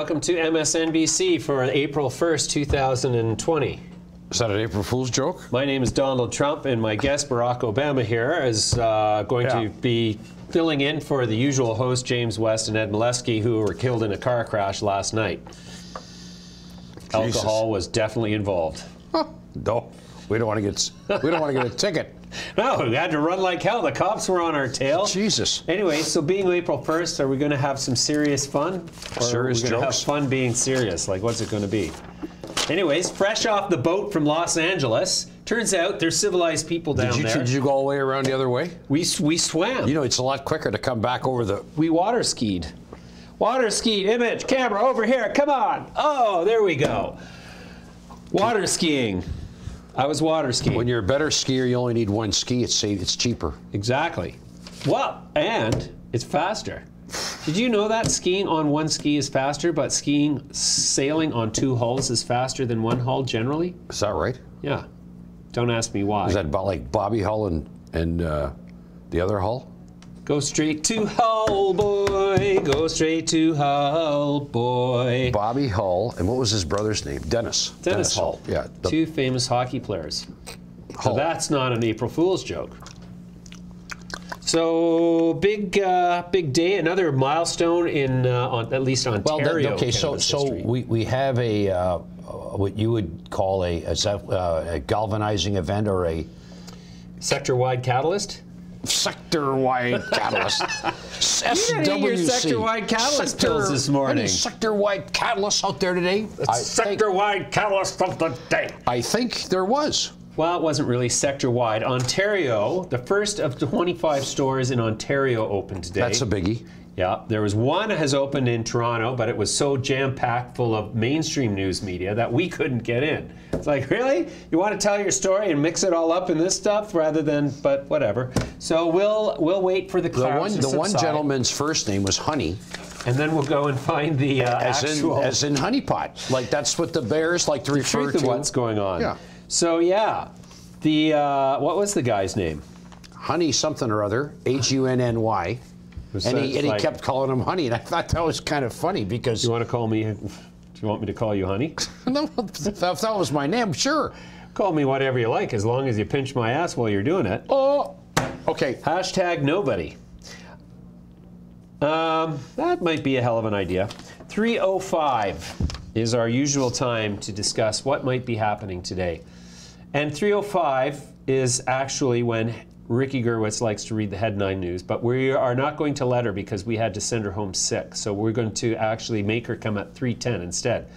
welcome to MSNBC for April 1st, 2020. Is that an April Fool's joke? My name is Donald Trump, and my guest, Barack Obama, here is going to be filling in for the usual host, James West and Ed Milewski, who were killed in a car crash last night. Jesus. Alcohol was definitely involved. No, we don't want to get a ticket. No, we had to run like hell. The cops were on our tail. Jesus. Anyway, so being April 1st, are we going to have some serious fun? Or serious are we going to have fun being serious? Like, what's it going to be? Anyways, fresh off the boat from Los Angeles. Turns out there's civilized people down there. Did you go all the way around the other way? We swam. You know, it's a lot quicker to come back over the... We water skied. Water skied. Image, camera, over here. Come on. Oh, there we go. Water skiing. I was water skiing. When you're a better skier, you only need one ski. It's cheaper. Exactly. Well, and it's faster. Did you know that skiing on one ski is faster, but sailing on two hulls is faster than one hull generally? Is that right? Yeah. Don't ask me why. Is that about like Bobby Hull and the other Hull? Go straight to Hull, boy. Go straight to Hull, boy. Bobby Hull, and what was his brother's name? Dennis. Dennis Hull. Yeah. Two famous hockey players. Hull. So that's not an April Fool's joke. So big day, another milestone in at least Ontario. Well, okay, so we have a what you would call a galvanizing event or a sector-wide catalyst. Sector-wide catalyst. SWC. Your sector-wide catalyst pills this morning. Any sector-wide catalyst out there today? Sector-wide catalyst of the day. I think there was. Well, it wasn't really sector-wide. Ontario, the first of 25 stores in Ontario opened today. That's a biggie. Yeah, there was one has opened in Toronto, but it was so jam-packed full of mainstream news media that we couldn't get in. It's like, really? You want to tell your story and mix it all up in this stuff rather than, but whatever. So we'll wait for the clouds to subside. The one gentleman's first name was Honey. And then we'll go and find the actual... As in honeypot. Like, that's what the Bears like to refer to. The truth of what's going on. Yeah. So, yeah, the, what was the guy's name? Honey something or other, Hunny. And he kept calling him Honey, and I thought that was kind of funny because... Do you want to call me, do you want me to call you Honey? No, if that was my name, sure. Call me whatever you like, as long as you pinch my ass while you're doing it. Oh, okay. Hashtag nobody. That might be a hell of an idea. 3:05 is our usual time to discuss what might be happening today. And 3:05 is actually when Ricky Gerwitz likes to read the headline news, but we are not going to let her because we had to send her home sick. So we're going to actually make her come at 3:10 instead.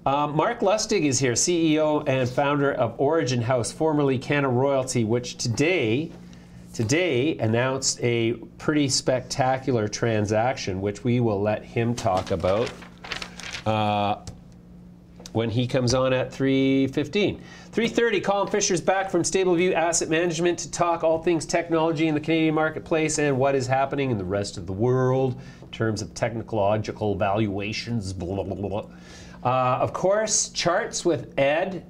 Marc Lustig is here, CEO and founder of Origin House, formerly Canna Royalty, which today announced a pretty spectacular transaction, which we will let him talk about when he comes on at 3:15. 3:30, Colin Fisher's back from StableView Asset Management to talk all things technology in the Canadian marketplace and what is happening in the rest of the world in terms of technological valuations, blah, blah, blah, blah. Of course, charts with Ed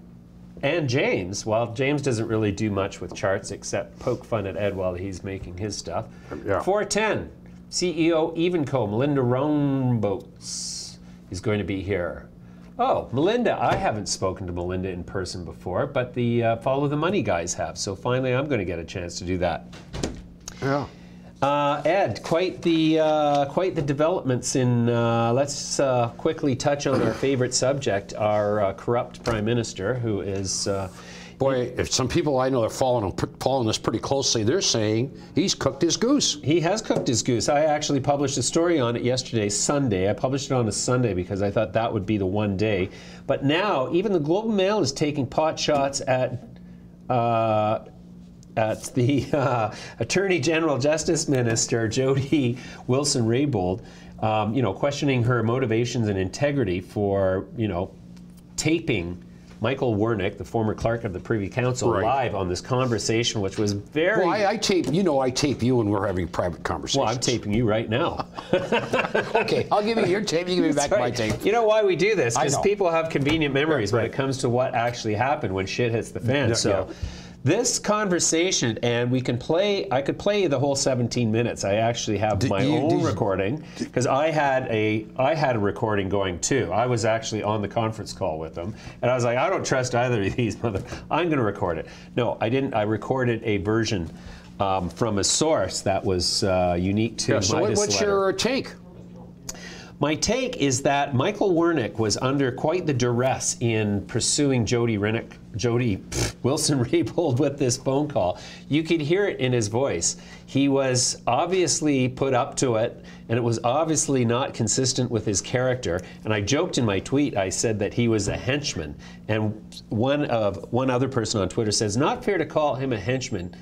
and James. Well, James doesn't really do much with charts except poke fun at Ed while he's making his stuff. Yeah. 4:10, CEO Evenco, Melinda Rombouts is going to be here. Oh, Melinda, I haven't spoken to Melinda in person before, but the Follow the Money guys have, so finally I'm going to get a chance to do that. Yeah. Ed, quite the developments in, let's quickly touch on our favorite subject, our corrupt Prime Minister, who is... Boy, if some people I know are following this pretty closely, they're saying he's cooked his goose. He has cooked his goose. I actually published a story on it yesterday, Sunday. I published it on a Sunday because I thought that would be the one day. But now, even the Globe and Mail is taking pot shots at the Attorney General Justice Minister, Jody Wilson-Raybould, questioning her motivations and integrity for, taping Michael Wernick, the former clerk of the Privy Council, live on this conversation, which was very... Well, I tape you when we're having private conversations. Well, I'm taping you right now. Okay, I'll give you your tape, you give me back my tape. You know why we do this? Because people have convenient memories when it comes to what actually happened when shit hits the fan. This conversation, and we can play, I could play the whole 17 minutes. I actually have my own recording, because I had a recording going too. I was actually on the conference call with them, and I was like, I don't trust either of these I'm going to record it. No, I didn't. I recorded a version from a source that was unique to Midas Letter. What's your take? My take is that Michael Wernick was under quite the duress in pursuing Jody Wilson-Raybould with this phone call. You could hear it in his voice. He was obviously put up to it, and it was obviously not consistent with his character. And I joked in my tweet, I said that he was a henchman. And one other person on Twitter says, not fair to call him a henchman.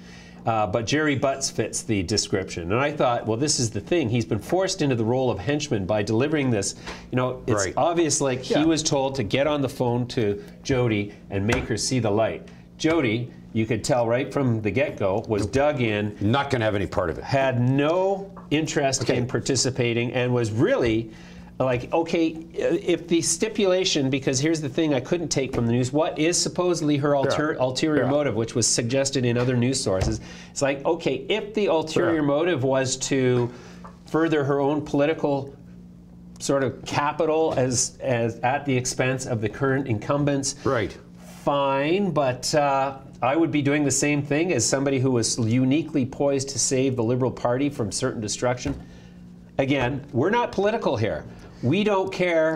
But Jerry Butts fits the description. And I thought, well, this is the thing. He's been forced into the role of henchman by delivering this. You know, it's obvious, like he was told to get on the phone to Jody and make her see the light. Jody, you could tell right from the get-go, was dug in. Not going to have any part of it. Had no interest in participating, and was really like, okay, if the stipulation, because here's the thing I couldn't take from the news, what is supposedly her ulterior motive, which was suggested in other news sources, it's like, okay, if the ulterior motive was to further her own political sort of capital as at the expense of the current incumbents, fine, but I would be doing the same thing as somebody who was uniquely poised to save the Liberal Party from certain destruction. Again, we're not political here. We don't care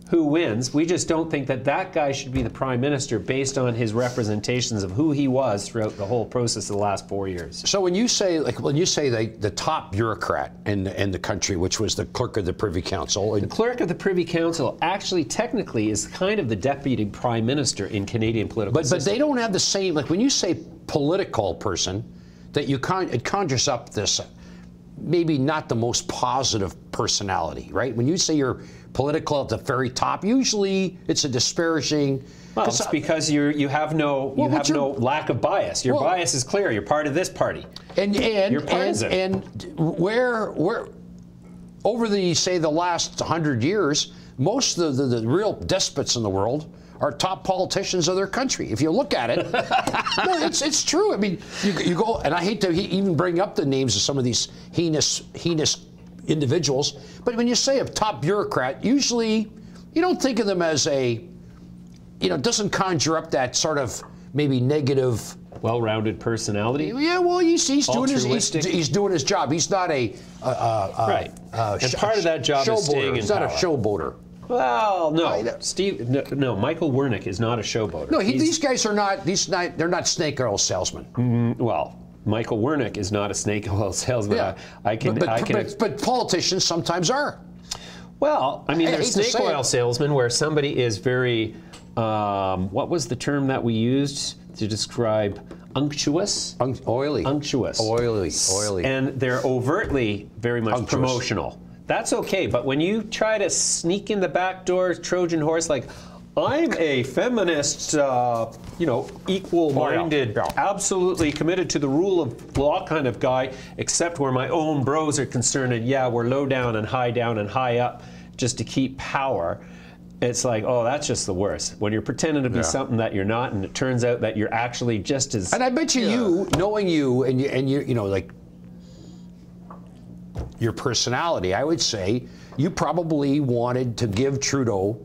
who wins. We just don't think that that guy should be the Prime Minister based on his representations of who he was throughout the whole process of the last 4 years. So when you say, the top bureaucrat in the country, which was the clerk of the Privy Council, the clerk of the Privy Council actually technically is kind of the deputy Prime Minister in Canadian political system. But they don't have the same, like when you say political person, that it conjures up this maybe not the most positive personality, right? When you say you're political at the very top, usually it's a disparaging. Well, it's because you have no lack of bias. Your bias is clear. You're part of this party. And you're partisan. And where over the last 100 years, most of the real despots in the world are top politicians of their country. If you look at it, no, it's true. I mean, you go, and I hate to even bring up the names of some of these heinous individuals, but when you say a top bureaucrat, usually you don't think of them as it doesn't conjure up that sort of maybe negative, well-rounded personality. Yeah, well, he's doing his job. He's not a and part of that job is staying in power. He's not a showboater. Well, no, Michael Wernick is not a showboater. No, these guys are not. They're not snake oil salesmen. Well, Michael Wernick is not a snake oil salesman. Yeah. But politicians sometimes are. Well, I mean, there's snake oil salesmen where somebody is very. What was the term that we used to describe unctuous? Oily. Unctuous. Oily. And they're overtly very much promotional. That's okay, but when you try to sneak in the back door Trojan horse, like, I'm a feminist, equal-minded, absolutely committed to the rule of law kind of guy, except where my own bros are concerned, and yeah, we're low down and high up just to keep power. It's like, oh, that's just the worst. When you're pretending to be something that you're not, and it turns out that you're actually just as... And I bet you, knowing you, and you like, your personality, I would say you probably wanted to give Trudeau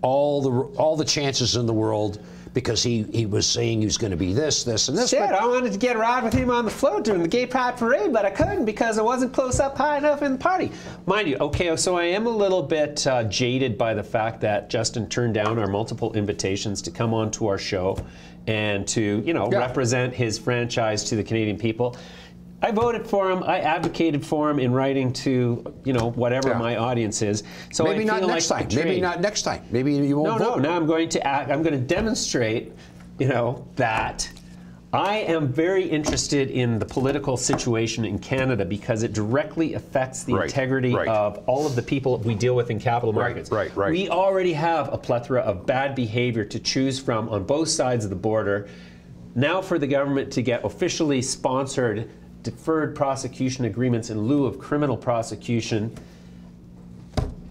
all the chances in the world, because he was saying he was going to be this, and this. Shit, I wanted to get a ride with him on the float during the gay pride parade, but I couldn't because I wasn't close up high enough in the party. Mind you, okay, so I am a little bit jaded by the fact that Justin turned down our multiple invitations to come on to our show and to, represent his franchise to the Canadian people. I voted for him. I advocated for him in writing to, whatever my audience is. So maybe not next time. Maybe not next time. Maybe you won't vote. No. Now I'm going to demonstrate, that I am very interested in the political situation in Canada because it directly affects the integrity of all of the people we deal with in capital markets. Right. We already have a plethora of bad behavior to choose from on both sides of the border. Now for the government to get officially sponsored deferred prosecution agreements in lieu of criminal prosecution,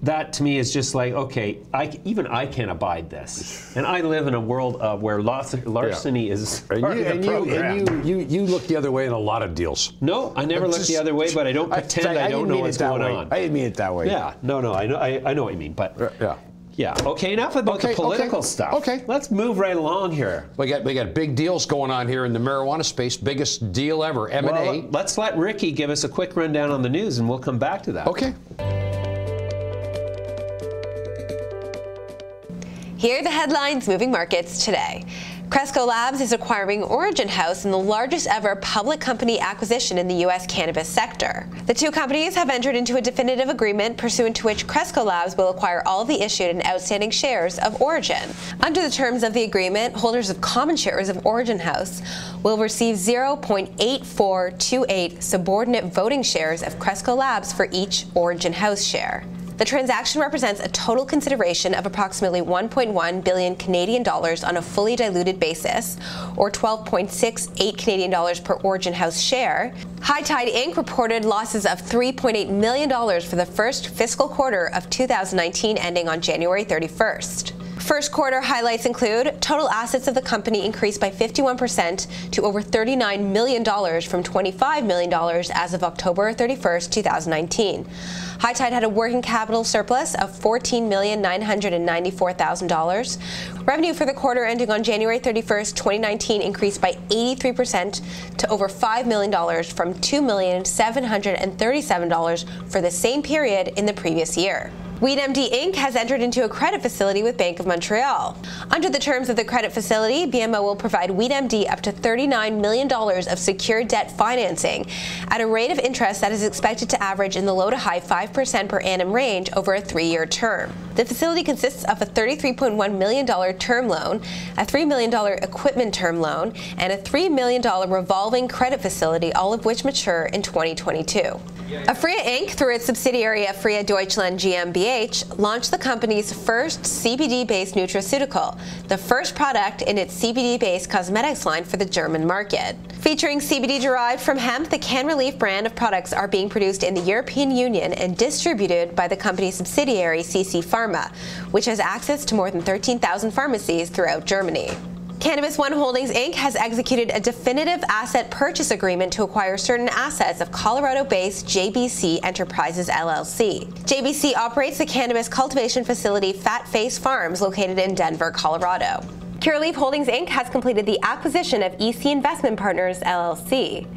that to me is just like, okay, even I can't abide this. And I live in a world where larceny is part of the program. And you look the other way in a lot of deals. No, I never look the other way, but I don't pretend I don't know what's going on. I didn't mean it that way. Yeah, no, I know what you mean, but yeah. Okay, enough about the political stuff. Okay. Let's move right along here. We got big deals going on here in the marijuana space. Biggest deal ever, M&A. Well, let's let Ricky give us a quick rundown on the news, and we'll come back to that. Okay. Here are the headlines moving markets today. Cresco Labs is acquiring Origin House in the largest ever public company acquisition in the U.S. cannabis sector. The two companies have entered into a definitive agreement pursuant to which Cresco Labs will acquire all of the issued and outstanding shares of Origin. Under the terms of the agreement, holders of common shares of Origin House will receive 0.8428 subordinate voting shares of Cresco Labs for each Origin House share. The transaction represents a total consideration of approximately 1.1 billion Canadian dollars on a fully diluted basis, or 12.68 Canadian dollars per Origin House share. HITI Inc. reported losses of $3.8 million for the first fiscal quarter of 2019, ending on January 31st. First quarter highlights include total assets of the company increased by 51% to over $39 million from $25 million as of October 31st, 2019. HITI had a working capital surplus of $14,994,000. Revenue for the quarter ending on January 31st, 2019 increased by 83% to over $5 million from $2,737,000 for the same period in the previous year. WeedMD Inc. has entered into a credit facility with Bank of Montreal. Under the terms of the credit facility, BMO will provide WeedMD up to $39 million of secured debt financing at a rate of interest that is expected to average in the low to high 5% per annum range over a 3-year term. The facility consists of a $33.1 million term loan, a $3 million equipment term loan, and a $3 million revolving credit facility, all of which mature in 2022. Aphria Inc., through its subsidiary Aphria Deutschland GmbH, launched the company's first CBD-based nutraceutical, the first product in its CBD-based cosmetics line for the German market. Featuring CBD derived from hemp, the Curaleaf brand of products are being produced in the European Union and distributed by the company's subsidiary CC Pharma, which has access to more than 13,000 pharmacies throughout Germany. Cannabis One Holdings Inc. has executed a definitive asset purchase agreement to acquire certain assets of Colorado-based JBC Enterprises LLC. JBC operates the cannabis cultivation facility Fat Face Farms located in Denver, Colorado. Curaleaf Holdings Inc. has completed the acquisition of EC Investment Partners LLC.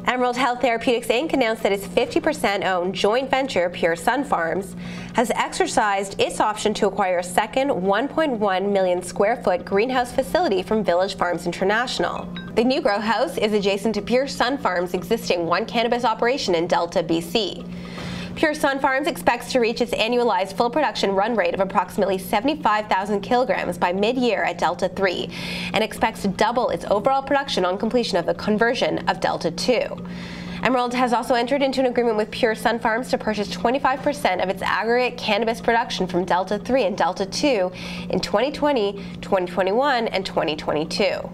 Emerald Health Therapeutics Inc. announced that its 50% owned joint venture, Pure Sun Farms, has exercised its option to acquire a second 1.1 million square foot greenhouse facility from Village Farms International. The new grow house is adjacent to Pure Sun Farms' existing one cannabis operation in Delta, BC. Pure Sun Farms expects to reach its annualized full production run rate of approximately 75,000 kilograms by mid-year at Delta 3 and expects to double its overall production on completion of the conversion of Delta 2. Emerald has also entered into an agreement with Pure Sun Farms to purchase 25% of its aggregate cannabis production from Delta 3 and Delta 2 in 2020, 2021, and 2022.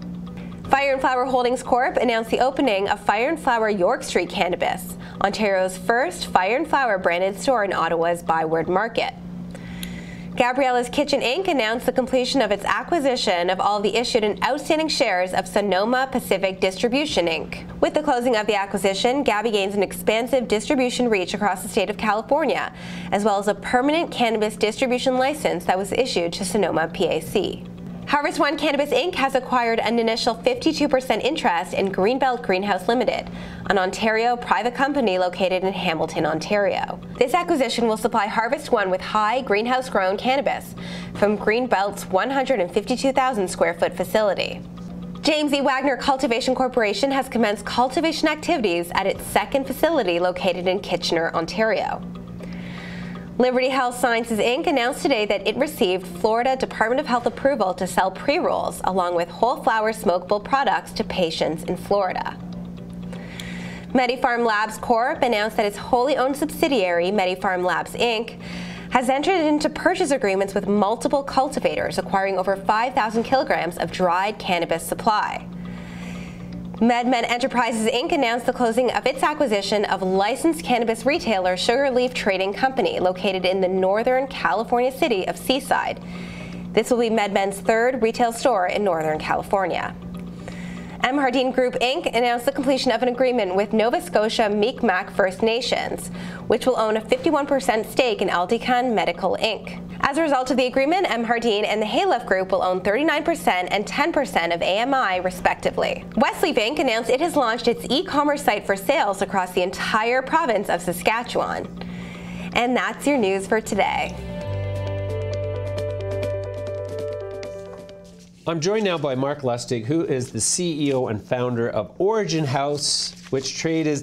Fire and Flower Holdings Corp. announced the opening of Fire and Flower York Street Cannabis, Ontario's first Fire and Flower branded store in Ottawa's Byward Market. Gabriella's Kitchen Inc. announced the completion of its acquisition of all the issued and outstanding shares of Sonoma Pacific Distribution Inc. With the closing of the acquisition, Gabby gains an expansive distribution reach across the state of California, as well as a permanent cannabis distribution license that was issued to Sonoma PAC. Harvest One Cannabis Inc. has acquired an initial 52% interest in Greenbelt Greenhouse Limited, an Ontario private company located in Hamilton, Ontario. This acquisition will supply Harvest One with high greenhouse-grown cannabis from Greenbelt's 152,000 square foot facility. James E. Wagner Cultivation Corporation has commenced cultivation activities at its second facility located in Kitchener, Ontario. Liberty Health Sciences Inc. announced today that it received Florida Department of Health approval to sell pre-rolls along with whole flower smokable products to patients in Florida. MediPharm Labs Corp. announced that its wholly owned subsidiary, MediPharm Labs Inc., has entered into purchase agreements with multiple cultivators, acquiring over 5,000 kilograms of dried cannabis supply. MedMen Enterprises Inc. announced the closing of its acquisition of licensed cannabis retailer Curaleaf Trading Company, located in the Northern California city of Seaside. This will be MedMen's third retail store in Northern California. M. Hardeen Group Inc. announced the completion of an agreement with Nova Scotia Mi'kmaq First Nations, which will own a 51% stake in Aldecan Medical Inc. As a result of the agreement, M. Hardeen and the Haylef Group will own 39% and 10% of AMI, respectively. Westleaf Inc. announced it has launched its e-commerce site for sales across the entire province of Saskatchewan. And that's your news for today. I'm joined now by Marc Lustig, who is the CEO and founder of Origin House, which trades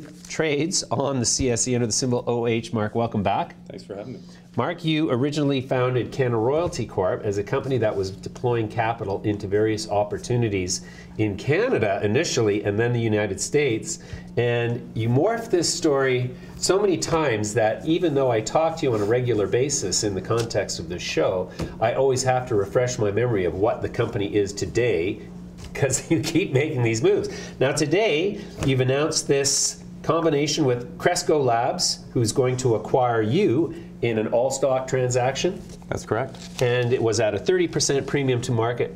on the CSE under the symbol OH. Marc, welcome back. Thanks for having me. Marc, you originally founded Canada Royalty Corp as a company that was deploying capital into various opportunities in Canada initially and then the United States. And you morphed this story so many times that even though I talk to you on a regular basis in the context of this show, I always have to refresh my memory of what the company is today, because you keep making these moves. Now today, you've announced this combination with Cresco Labs, who's going to acquire you in an all-stock transaction. That's correct. And it was at a 30% premium to market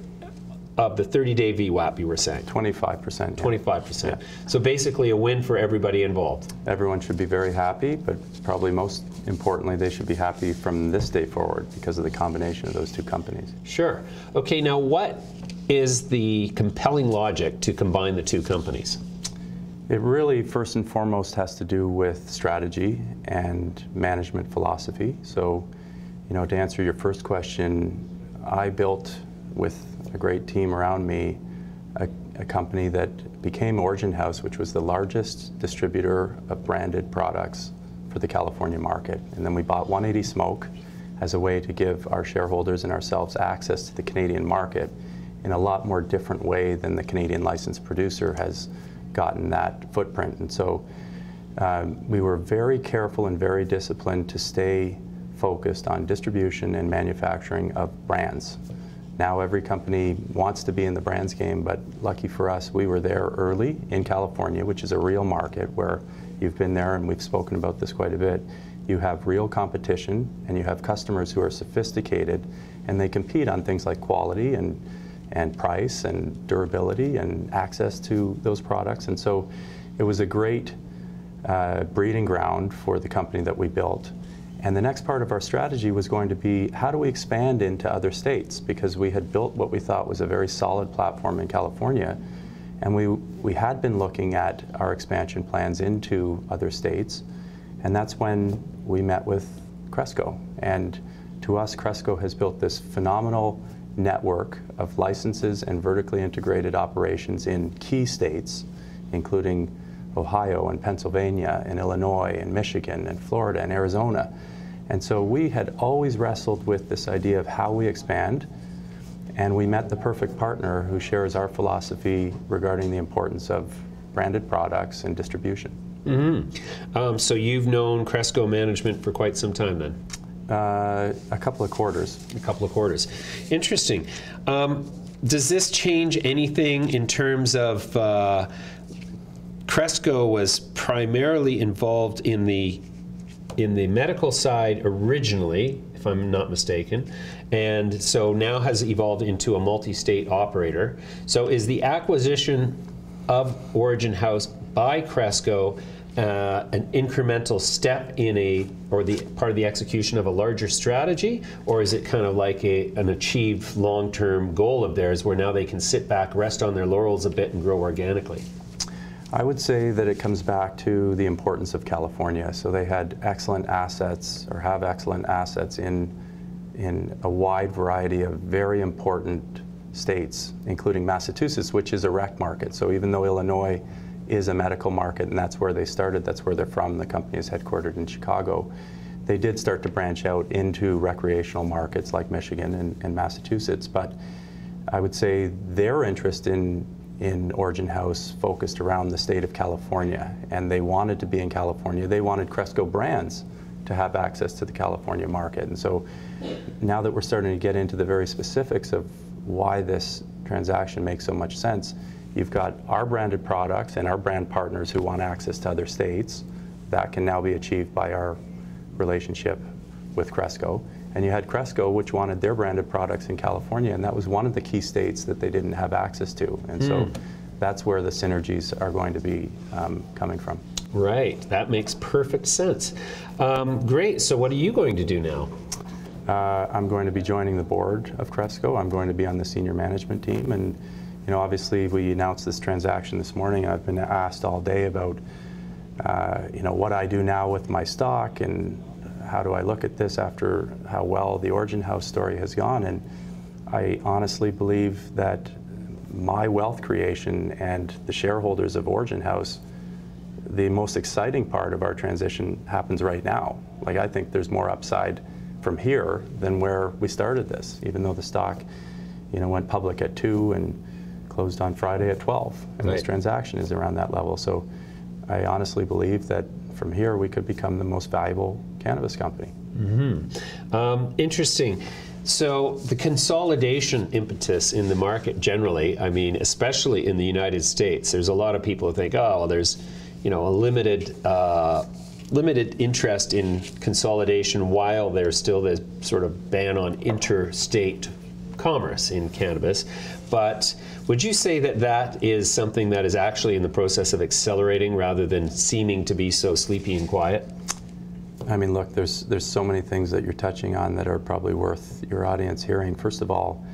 of the 30-day VWAP, you were saying. 25%. Yeah. 25%. Yeah. So basically a win for everybody involved. Everyone should be very happy, but probably most importantly, they should be happy from this day forward because of the combination of those two companies. Sure. Okay, now what is the compelling logic to combine the two companies? It really, first and foremost, has to do with strategy and management philosophy. So, to answer your first question, I built with a great team around me a company that became Origin House, which was the largest distributor of branded products for the California market. And then we bought 180 Smoke as a way to give our shareholders and ourselves access to the Canadian market in a lot more different way than the Canadian licensed producer has gotten that footprint. And so we were very careful and very disciplined to stay focused on distribution and manufacturing of brands. Now every company wants to be in the brands game, but lucky for us, we were there early in California, which is a real market where you've been there and we've spoken about this quite a bit. You have real competition and you have customers who are sophisticated and they compete on things like quality and price and durability and access to those products. And so it was a great breeding ground for the company that we built. And the next part of our strategy was going to be, how do we expand into other states? Because we had built what we thought was a very solid platform in California. And we had been looking at our expansion plans into other states. And that's when we met with Cresco. And to us, Cresco has built this phenomenal network of licenses and vertically integrated operations in key states, including Ohio and Pennsylvania and Illinois and Michigan and Florida and Arizona. And so we had always wrestled with this idea of how we expand, and we met the perfect partner who shares our philosophy regarding the importance of branded products and distribution. Mm-hmm. So you've known Cresco management for quite some time then? A couple of quarters. A couple of quarters. Interesting. Does this change anything in terms of Cresco was primarily involved in the medical side originally, if I'm not mistaken, and so now has evolved into a multi-state operator. So is the acquisition of Origin House by Cresco an incremental step in part of the execution of a larger strategy, or is it kind of like an achieved long-term goal of theirs where now they can sit back, rest on their laurels a bit and grow organically? I would say that it comes back to the importance of California. So they had excellent assets, or have excellent assets in a wide variety of very important states, including Massachusetts, which is a rec market. So even though Illinois is a medical market, and that's where they started, that's where they're from, the company is headquartered in Chicago, they did start to branch out into recreational markets like Michigan and Massachusetts. But I would say their interest in Origin House focused around the state of California, and they wanted to be in California. They wanted Cresco brands to have access to the California market. And so now that we're starting to get into the very specifics of why this transaction makes so much sense, you've got our branded products and our brand partners who want access to other states. That can now be achieved by our relationship with Cresco. And you had Cresco, which wanted their branded products in California, and that was one of the key states that they didn't have access to. And so that's where the synergies are going to be coming from. Right, that makes perfect sense. Great, so what are you going to do now? I'm going to be joining the board of Cresco. I'm going to be on the senior management team. And you know, obviously we announced this transaction this morning. I've been asked all day about you know, what I do now with my stock and how do I look at this after how well the Origin House story has gone. And I honestly believe that my wealth creation and the shareholders of Origin House, the most exciting part of our transition happens right now. Like, I think there's more upside from here than where we started this, even though the stock, you know, went public at 2 and closed on Friday at 12. And this transaction is around that level. So I honestly believe that from here we could become the most valuable cannabis company. Interesting. So the consolidation impetus in the market generally, I mean, especially in the United States, there's a lot of people who think, oh, well, there's, you know, a limited interest in consolidation while there's still this sort of ban on interstate commerce in cannabis. But would you say that that is something that is actually in the process of accelerating rather than seeming to be so sleepy and quiet? I mean, look, there's so many things that you're touching on that are probably worth your audience hearing. First of all,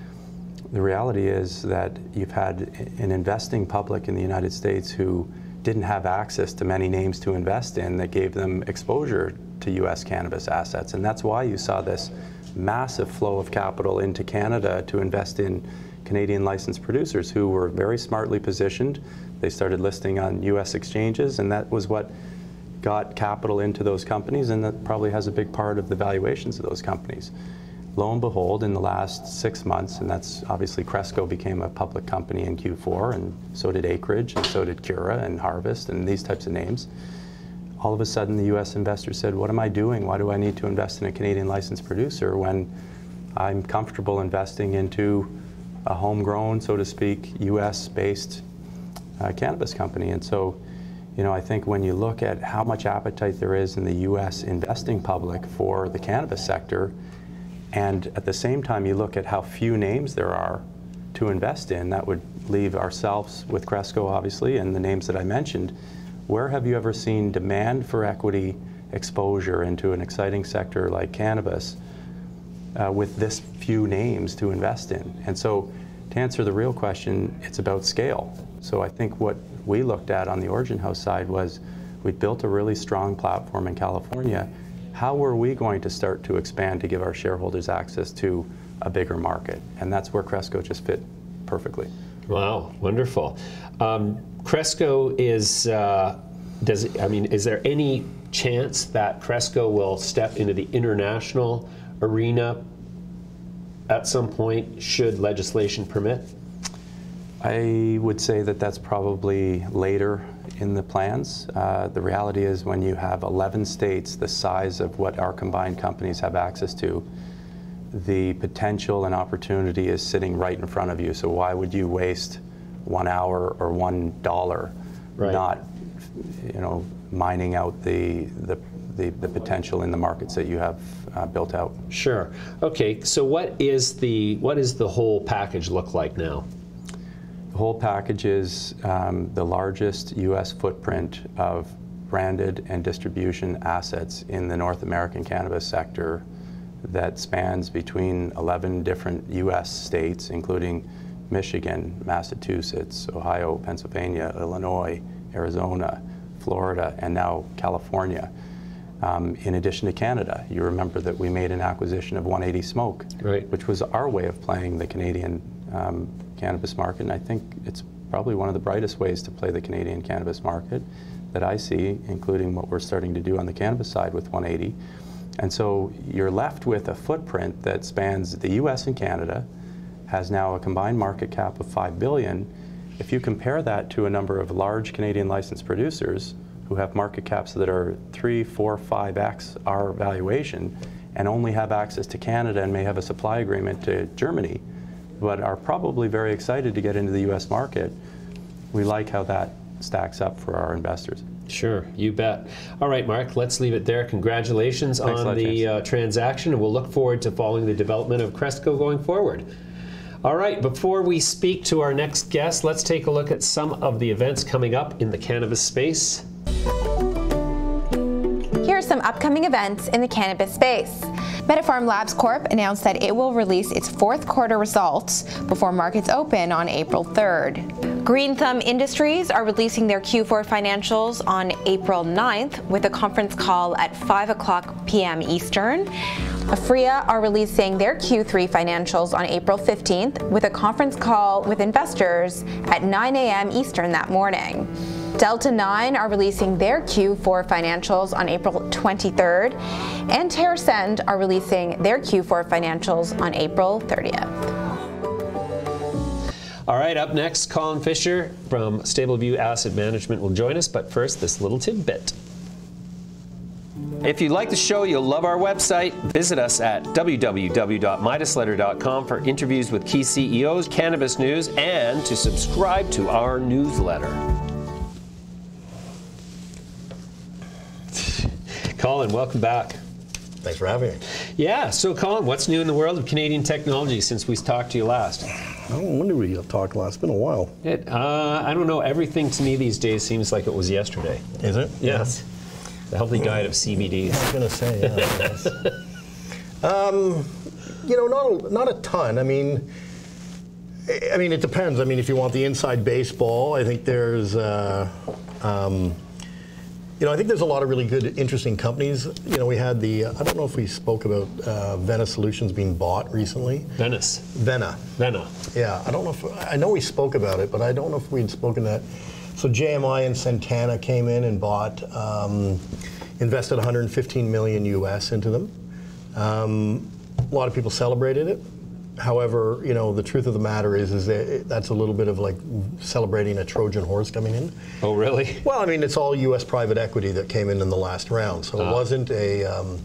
the reality is that you've had an investing public in the United States who didn't have access to many names to invest in that gave them exposure to U.S. cannabis assets. And that's why you saw this massive flow of capital into Canada to invest in Canadian licensed producers who were very smartly positioned. They started listing on U.S. exchanges, and that was what got capital into those companies, and that probably has a big part of the valuations of those companies. Lo and behold, in the last 6 months, and that's obviously Cresco became a public company in Q4, and so did Acreage, and so did CURA and Harvest, and these types of names. All of a sudden, the U.S. investor said, what am I doing? Why do I need to invest in a Canadian licensed producer when I'm comfortable investing into a homegrown, so to speak, U.S.-based cannabis company? And so, you know, I think when you look at how much appetite there is in the U.S. investing public for the cannabis sector, and at the same time you look at how few names there are to invest in, that would leave ourselves with Cresco, obviously, and the names that I mentioned. Where have you ever seen demand for equity exposure into an exciting sector like cannabis with this few names to invest in? And so, to answer the real question, it's about scale. So I think what we looked at on the Origin House side was we built a really strong platform in California. How were we going to start to expand to give our shareholders access to a bigger market? And that's where Cresco just fit perfectly. Wow, wonderful. Cresco is, is there any chance that Cresco will step into the international arena at some point, should legislation permit? I would say that that's probably later in the plans. The reality is when you have 11 states the size of what our combined companies have access to, the potential and opportunity is sitting right in front of you. So why would you waste 1 hour or $1 not, you know, mining out the potential in the markets that you have built out? Sure. Okay. So what is the whole package look like now? The whole package is the largest U.S. footprint of branded and distribution assets in the North American cannabis sector that spans between 11 different U.S. states, including Michigan, Massachusetts, Ohio, Pennsylvania, Illinois, Arizona, Florida, and now California. In addition to Canada, you remember that we made an acquisition of 180 Smoke, which was our way of playing the Canadian cannabis market, and I think it's probably one of the brightest ways to play the Canadian cannabis market that I see, including what we're starting to do on the cannabis side with 180. And so you're left with a footprint that spans the US and Canada, has now a combined market cap of $5 billion. If you compare that to a number of large Canadian licensed producers who have market caps that are 3, 4, 5x our valuation and only have access to Canada and may have a supply agreement to Germany, but are probably very excited to get into the US market, we like how that stacks up for our investors. Sure, you bet. All right, Marc, let's leave it there. Congratulations on the transaction, and we'll look forward to following the development of Cresco going forward. All right, before we speak to our next guest, let's take a look at some of the events coming up in the cannabis space. Here are some upcoming events in the cannabis space. MediPharm Labs Corp announced that it will release its fourth quarter results before markets open on April 3rd. Green Thumb Industries are releasing their Q4 financials on April 9th with a conference call at 5 p.m. Eastern. Aphria are releasing their Q3 financials on April 15th with a conference call with investors at 9 a.m. Eastern that morning. Delta 9 are releasing their Q4 financials on April 23rd, and TerraSend are releasing their Q4 financials on April 30th. All right, up next, Colin Fisher from StableView Asset Management will join us, but first, this little tidbit. If you like the show, you'll love our website. Visit us at www.midasletter.com for interviews with key CEOs, cannabis news, and to subscribe to our newsletter. Colin, welcome back. Thanks for having me. Yeah, so Colin, what's new in the world of Canadian technology since we talked to you last? When did we talk last? It's been a while. I don't know. Everything to me these days seems like it was yesterday. Is it? Yes. The healthy diet of CBD. I was going to say, yeah. You know, not a ton. I mean, it depends. I mean, if you want the inside baseball, I think there's, you know, I think there's a lot of really good, interesting companies. You know, we had the, I don't know if we spoke about Vena Solutions being bought recently. Vena. Yeah, I don't know if, I know we spoke about it, but I don't know if we'd spoken that. So JMI and Santana came in and bought, invested 115 million US into them. A lot of people celebrated it. However, you know, the truth of the matter is that that's a little bit of like celebrating a Trojan horse coming in. Oh, really? Well, I mean, it's all U.S. private equity that came in the last round, so it wasn't a.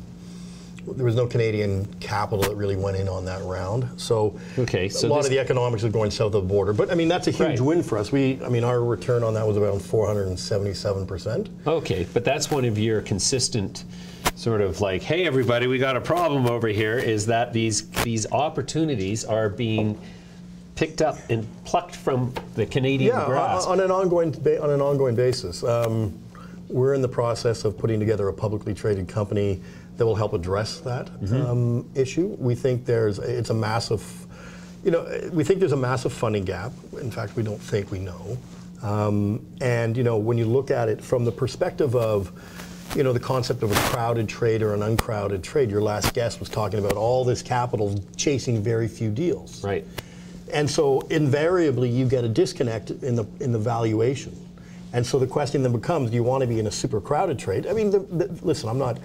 There was no Canadian capital that really went in on that round. So, okay, so a lot of the economics are going south of the border. But I mean, that's a huge win for us. I mean, our return on that was around 477%. Okay, but that's one of your consistent sort of like, hey, everybody, we got a problem over here, is that these opportunities are being picked up and plucked from the Canadian grass. On an ongoing basis. We're in the process of putting together a publicly traded company that will help address that issue. We think there's a massive funding gap. In fact, we don't think, we know. And you know, when you look at it from the perspective of, you know, the concept of a crowded trade or an uncrowded trade, your last guest was talking about all this capital chasing very few deals. Right. And so invariably you get a disconnect in the valuation. And so the question then becomes, do you want to be in a super crowded trade? I mean, listen, I'm not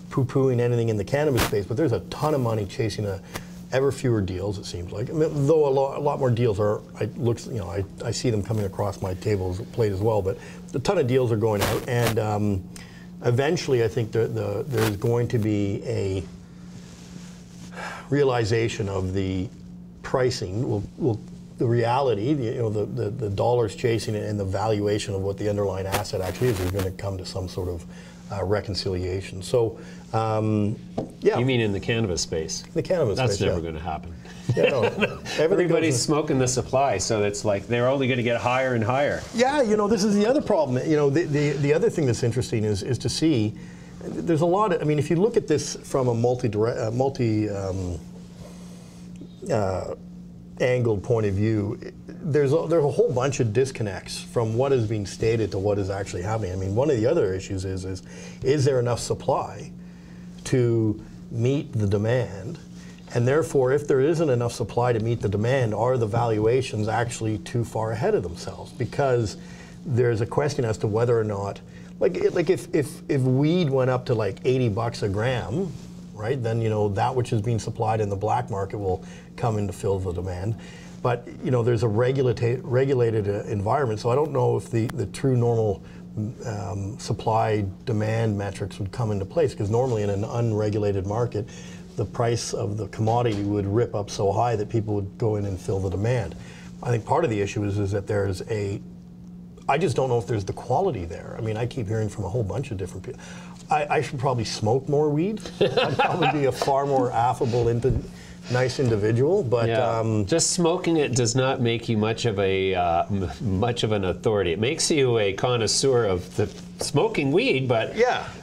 poo-pooing anything in the cannabis space, but there's a ton of money chasing ever fewer deals, it seems like. I mean, though a lot more deals are, I see them coming across my plate as well, but a ton of deals are going out, and eventually I think there's going to be a realization of the pricing, the reality, the dollars chasing it and the valuation of what the underlying asset actually is going to come to some sort of reconciliation. So, yeah. You mean in the cannabis space? The cannabis space, That's never going to happen. Yeah, no, everybody's smoking the supply, so it's like they're only going to get higher and higher. Yeah, you know, this is the other problem. You know, the other thing that's interesting is to see, there's a lot of, I mean, if you look at this from a angled point of view, there's a whole bunch of disconnects from what is being stated to what is actually happening. I mean, one of the other issues is there enough supply to meet the demand? And therefore, if there isn't enough supply to meet the demand, are the valuations actually too far ahead of themselves? Because there's a question as to whether or not, like if weed went up to like $80 a gram, right? Then, you know, that which is being supplied in the black market will come in to fill the demand. But, you know, there's a regulated environment, so I don't know if the true normal supply-demand metrics would come into place, because normally in an unregulated market, the price of the commodity would rip up so high that people would go in and fill the demand. I think part of the issue is that there's a I just don't know if there's the quality there. I mean, I keep hearing from a whole bunch of different people. I should probably smoke more weed. I'd probably be a far more affable, nice individual. But just smoking it does not make you much of an authority. It makes you a connoisseur of the smoking weed, but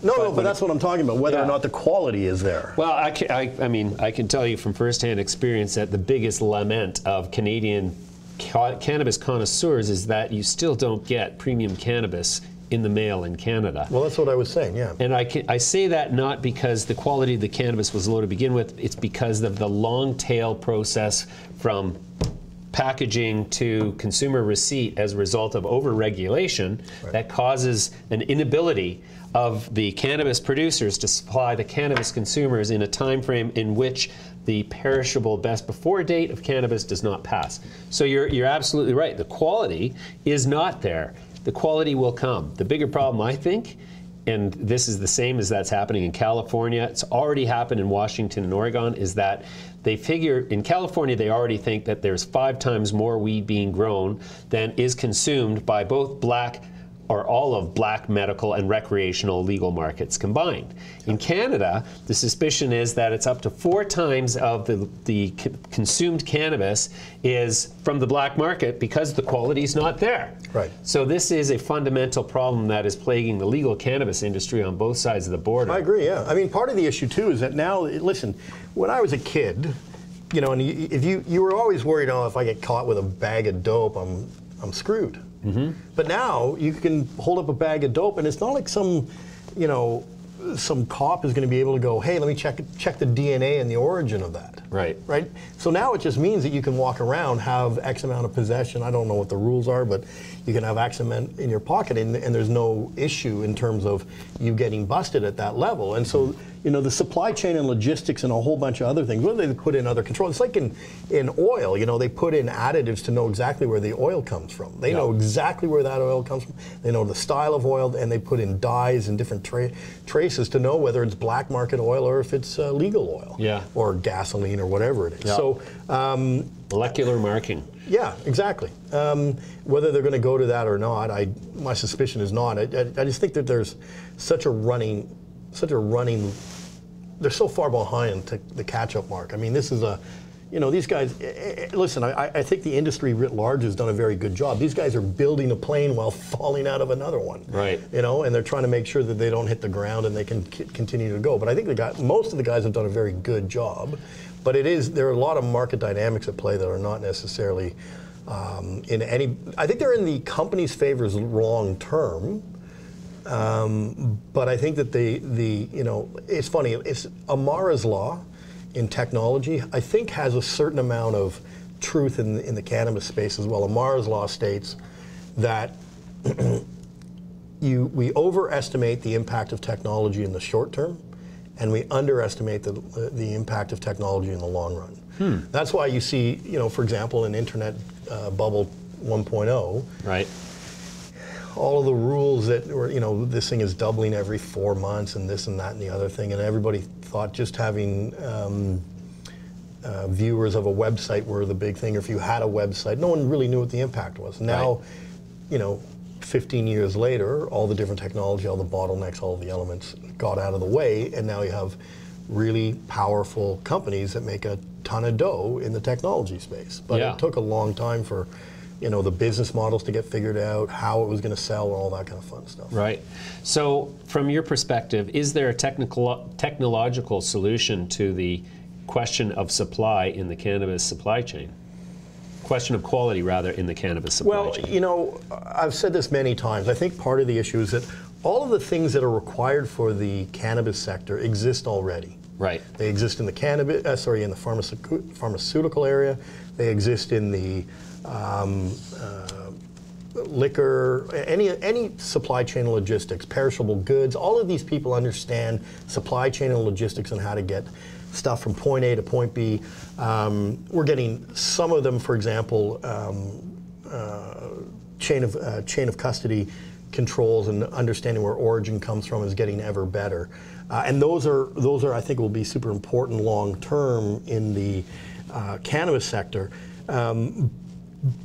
but that's what I'm talking about. Whether or not the quality is there. Well, I mean, I can tell you from firsthand experience that the biggest lament of Canadian cannabis connoisseurs is that you still don't get premium cannabis in the mail in Canada. Well, that's what I was saying, yeah. And I say that not because the quality of the cannabis was low to begin with, it's because of the long tail process from packaging to consumer receipt as a result of over-regulation that causes an inability of the cannabis producers to supply the cannabis consumers in a time frame in which the perishable best before date of cannabis does not pass. So you're absolutely right. The quality is not there. The quality will come. The bigger problem, I think, and this is the same as that's happening in California, it's already happened in Washington and Oregon, is that they figure, in California they already think that there's 5 times more weed being grown than is consumed by both black or all of black medical and recreational legal markets combined. In Canada, the suspicion is that it's up to 4 times of the consumed cannabis is from the black market because the quality is not there. Right. So this is a fundamental problem that is plaguing the legal cannabis industry on both sides of the border. I agree, yeah. I mean, part of the issue too is that now, listen, when I was a kid, you know, and if you were always worried, oh, if I get caught with a bag of dope, I'm screwed. Mm-hmm. But now you can hold up a bag of dope, and it's not like some cop is going to be able to go, hey, let me check the DNA and the origin of that. Right. Right. So now it just means that you can walk around, have X amount of possession. I don't know what the rules are, but you can have X amount in your pocket, and there's no issue in terms of you getting busted at that level. And so, you know, the supply chain and logistics and a whole bunch of other things, whether they put in other controls. It's like in oil, you know, they put in additives to know exactly where the oil comes from. They know exactly where that oil comes from. They know the style of oil, and they put in dyes and different traces to know whether it's black market oil or if it's legal oil. Or gasoline or whatever it is. So molecular marking. Yeah, exactly. Whether they're going to go to that or not, my suspicion is not. I just think that there's such a running, they're so far behind the catch-up mark. I mean, this is these guys, listen, I think the industry writ large has done a very good job. These guys are building a plane while falling out of another one. Right. You know, and they're trying to make sure that they don't hit the ground and they can continue to go. But I think most of the guys have done a very good job. But there are a lot of market dynamics at play that are not necessarily in any, I think they're in the company's favors long term. But I think that it's funny, it's Amara's law in technology, I think has a certain amount of truth in the cannabis space as well. Amara's law states that we overestimate the impact of technology in the short term, and we underestimate the impact of technology in the long run. That's why you see, for example, in Internet Bubble 1.0, right, all of the rules that were, this thing is doubling every 4 months and this and that and the other thing, and everybody thought just having viewers of a website were the big thing, or if you had a website, no one really knew what the impact was. Now, 15 years later, all the different technology, all the bottlenecks, all the elements got out of the way, and now you have really powerful companies that make a ton of dough in the technology space. But it took a long time for the business models to get figured out, how it was going to sell, and all that kind of fun stuff. Right. So from your perspective, is there a technological solution to the question of supply in the cannabis supply chain? Question of quality, rather, in the cannabis supply chain? Well, I've said this many times. I think part of the issue is that all of the things that are required for the cannabis sector exist already. Right. They exist in the in the pharmaceutical area. They exist in the liquor, any supply chain and logistics, perishable goods. All of these people understand supply chain and logistics and how to get stuff from point A to point B. We're getting some of them, for example, chain of custody controls and understanding where origin comes from is getting ever better. And those are I think will be super important long term in the cannabis sector.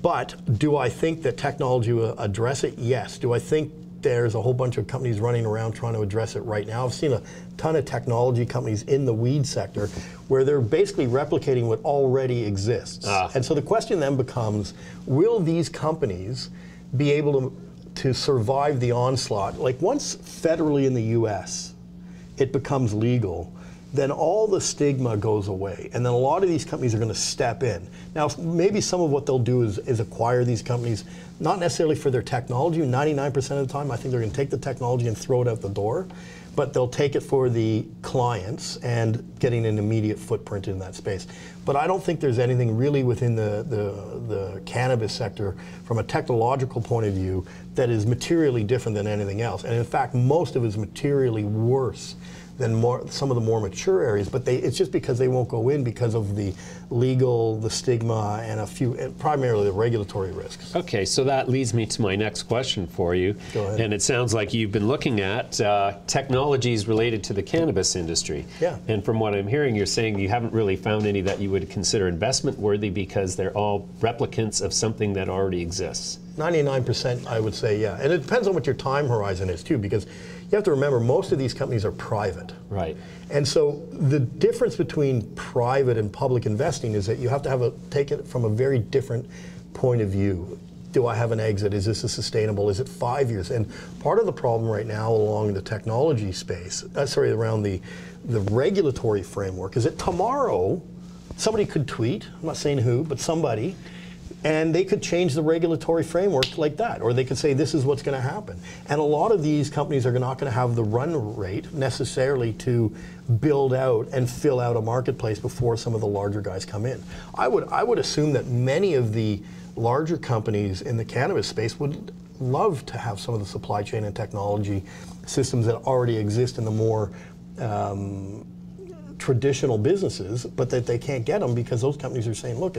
But do I think that technology will address it? Yes. Do I think there's a whole bunch of companies running around trying to address it right now? I've seen a ton of technology companies in the weed sector where they're basically replicating what already exists. And so the question then becomes, will these companies be able to survive the onslaught? Like once federally in the US, it becomes legal, then all the stigma goes away. And then a lot of these companies are going to step in. Now, maybe some of what they'll do is acquire these companies, not necessarily for their technology. 99% of the time, I think they're going to take the technology and throw it out the door. But they'll take it for the clients and getting an immediate footprint in that space. But I don't think there's anything really within the cannabis sector from a technological point of view that is materially different than anything else. And in fact, most of it is materially worse than some of the more mature areas, but it's just because they won't go in because of the legal, the stigma, and primarily the regulatory risks. Okay, so that leads me to my next question for you. Go ahead. And it sounds like you've been looking at technologies related to the cannabis industry. Yeah. And from what I'm hearing, you're saying you haven't really found any that you would consider investment worthy because they're all replicants of something that already exists. 99%, I would say, yeah. And it depends on what your time horizon is, too, because you have to remember most of these companies are private. Right. And so the difference between private and public investing is that you have to take it from a very different point of view. Do I have an exit? Is this sustainable? Is it 5 years? And part of the problem right now along the technology space, around the regulatory framework, is that tomorrow somebody could tweet, I'm not saying who, but somebody, and they could change the regulatory framework like that, or they could say this is what's going to happen. And a lot of these companies are not going to have the run rate necessarily to build out and fill out a marketplace before some of the larger guys come in. I would assume that many of the larger companies in the cannabis space would love to have some of the supply chain and technology systems that already exist in the more traditional businesses, but that they can't get them because those companies are saying, look,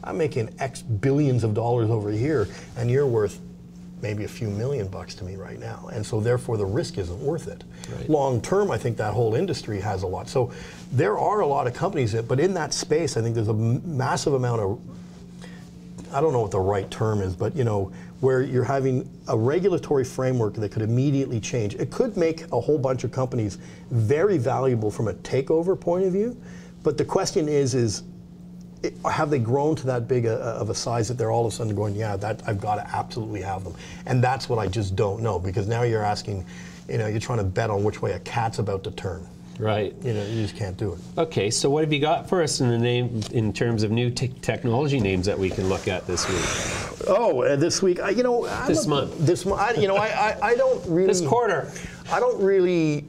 I'm making X billions of dollars over here and you're worth maybe a few $1 million to me right now. And so therefore the risk isn't worth it. Right. Long term, I think that whole industry has a lot. So there are a lot of companies but in that space, I think there's a massive amount of, I don't know what the right term is, but where you're having a regulatory framework that could immediately change. It could make a whole bunch of companies very valuable from a takeover point of view, but the question is have they grown to that big of a size that they're all of a sudden going, yeah, that I've got to absolutely have them. And that's what I just don't know, because now you're asking, you're trying to bet on which way a cat's about to turn. Right. You just can't do it. Okay, so what have you got for us in terms of new technology names that we can look at this week? Oh, this week, this month. This month, I don't really. This quarter. I don't really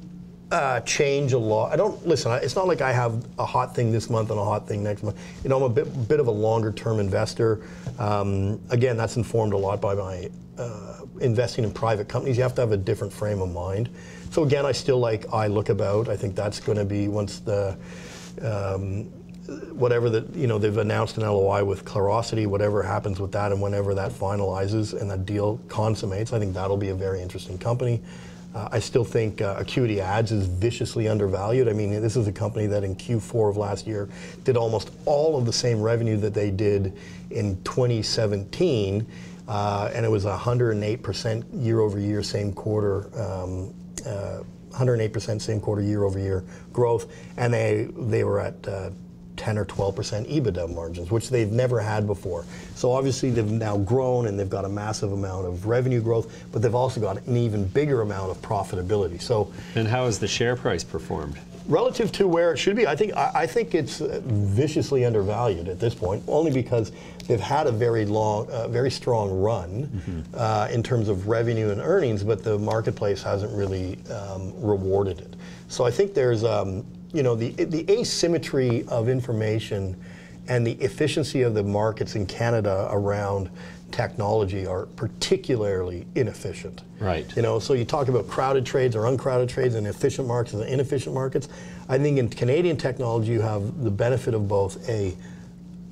change a lot. Listen, it's not like I have a hot thing this month and a hot thing next month. I'm a bit of a longer term investor. Again, that's informed a lot by my investing in private companies. You have to have a different frame of mind. So again, I still like iLookabout. I think that's going to be once the whatever that they've announced an LOI with Clarosity, whatever happens with that, and whenever that finalizes and that deal consummates, I think that'll be a very interesting company. I still think Acuity Ads is viciously undervalued. I mean, this is a company that in Q4 of last year did almost all of the same revenue that they did in 2017, and it was 108% year over year, same quarter. 108% same quarter year over year growth, and they were at 10 or 12% EBITDA margins, which they've never had before. So obviously they've now grown and they've got a massive amount of revenue growth, but they've also got an even bigger amount of profitability. So, and how has the share price performed? Relative to where it should be, I think it's viciously undervalued at this point, only because they've had a very strong run in terms of revenue and earnings, but the marketplace hasn't really rewarded it. So I think there's the asymmetry of information and the efficiency of the markets in Canada around technology are particularly inefficient. Right. So you talk about crowded trades or uncrowded trades and efficient markets and inefficient markets. I think in Canadian technology you have the benefit of both a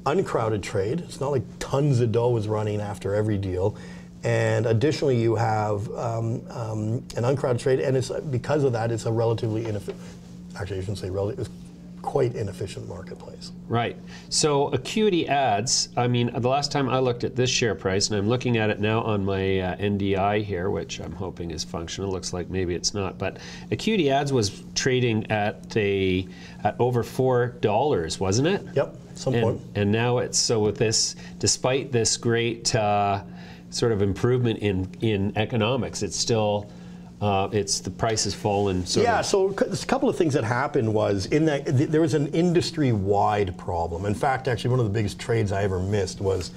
uncrowded trade. It's not like tons of dough is running after every deal. And additionally you have an uncrowded trade, and it's because of that it's a relatively inefficient, actually I shouldn't say relatively, it's quite inefficient marketplace. Right. So Acuity Ads, I mean, the last time I looked at this share price, and I'm looking at it now on my NDI here, which I'm hoping is functional. Looks like maybe it's not. But Acuity Ads was trading at over $4, wasn't it? Yep, some point. And now it's, so with this, despite this great sort of improvement in economics, it's still, the price has fallen. Yeah, so a couple of things that happened was in that there was an industry-wide problem. In fact, actually, one of the biggest trades I ever missed was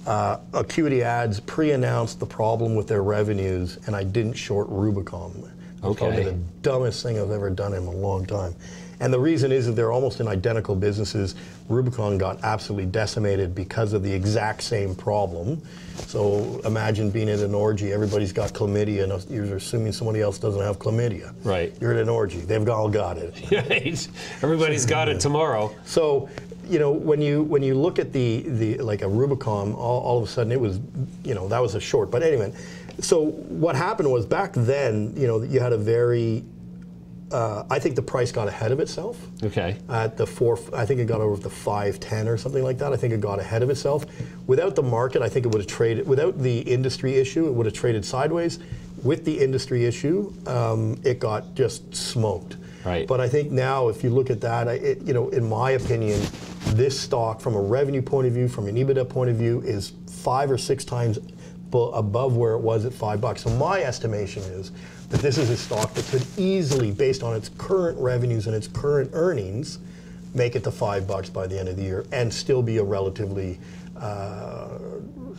Acuity Ads pre-announced the problem with their revenues, and I didn't short Rubicon. Okay. Probably the dumbest thing I've ever done in a long time. And the reason is that they're almost in identical businesses. Rubicon got absolutely decimated because of the exact same problem. So imagine being at an orgy, everybody's got chlamydia, and you're assuming somebody else doesn't have chlamydia. Right. You're at an orgy, they've all got it. Right. Everybody's got it tomorrow. So, you know, when you look at the like a Rubicon, all of a sudden it was, you know, that was a short. But anyway, so what happened was back then, you know, you had a very, I think the price got ahead of itself. Okay. At the I think it got over the 510 or something like that. I think it got ahead of itself. Without the market, I think it would have traded, without the industry issue, it would have traded sideways. With the industry issue, it got just smoked. Right. But I think now, if you look at that, you know, in my opinion, this stock, from a revenue point of view, from an EBITDA point of view, is 5 or 6 times above where it was at $5. So my estimation is that this is a stock that could easily, based on its current revenues and its current earnings, make it to $5 by the end of the year and still be a relatively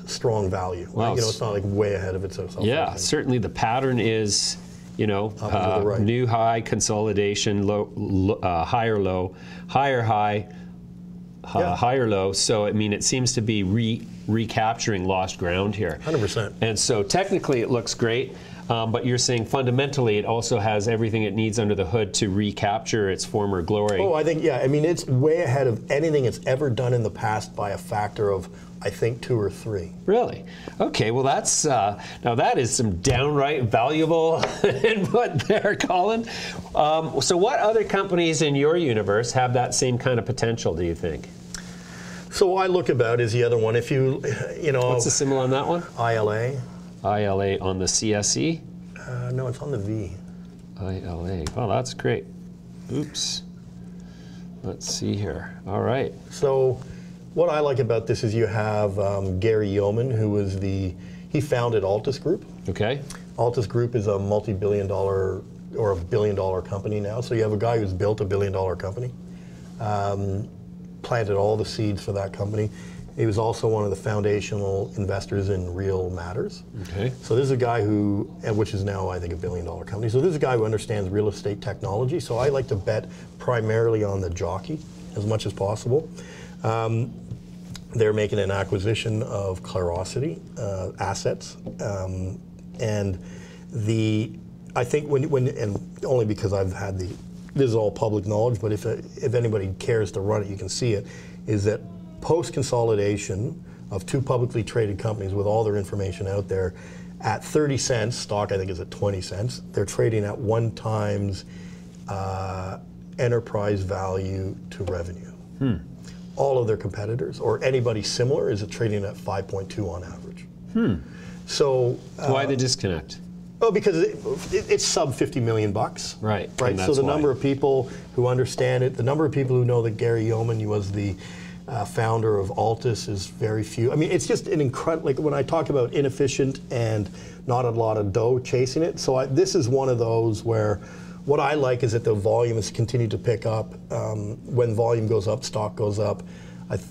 strong value. Wow. You know, it's not like way ahead of itself. Yeah, certainly the pattern is, you know, right. new high, consolidation, higher low, higher high, higher low. So, I mean, it seems to be recapturing lost ground here. 100%. And so technically it looks great, but you're saying fundamentally it also has everything it needs under the hood to recapture its former glory. Oh, I think, yeah. I mean, it's way ahead of anything it's ever done in the past by a factor of, I think, 2 or 3. Really? Okay, well that's, now that is some downright valuable input there, Colin. So what other companies in your universe have that same kind of potential, do you think? So I look about is the other one. If you know. What's the symbol on that one? ILA. ILA on the CSE? No, it's on the V. ILA. Oh, that's great. Oops. Let's see here. All right. So what I like about this is you have Gary Yeoman, who was he founded Altus Group. Okay. Altus Group is a multi-billion-dollar or $1 billion company now. So you have a guy who's built a $1 billion company, planted all the seeds for that company. He was also one of the foundational investors in Real Matters. Okay. So this is a guy who, which is now I think $1 billion company. So this is a guy who understands real estate technology. So I like to bet primarily on the jockey as much as possible. They're making an acquisition of Clarosity assets, and I think when and only because I've had this is all public knowledge, but if anybody cares to run it, you can see it, is that post-consolidation of 2 publicly traded companies with all their information out there, at 30 cents, stock I think is at 20 cents, they're trading at 1 times enterprise value to revenue. All of their competitors, or anybody similar, is trading at 5.2 on average. So why the disconnect? Oh, because it's sub $50 million. Right. Right. So the number of people who understand it, the number of people who know that Gary Yeoman was the founder of Altus is very few. I mean, it's just an incredible, like when I talk about inefficient and not a lot of dough chasing it. So this is one of those where what I like is that the volume has continued to pick up. When volume goes up, stock goes up.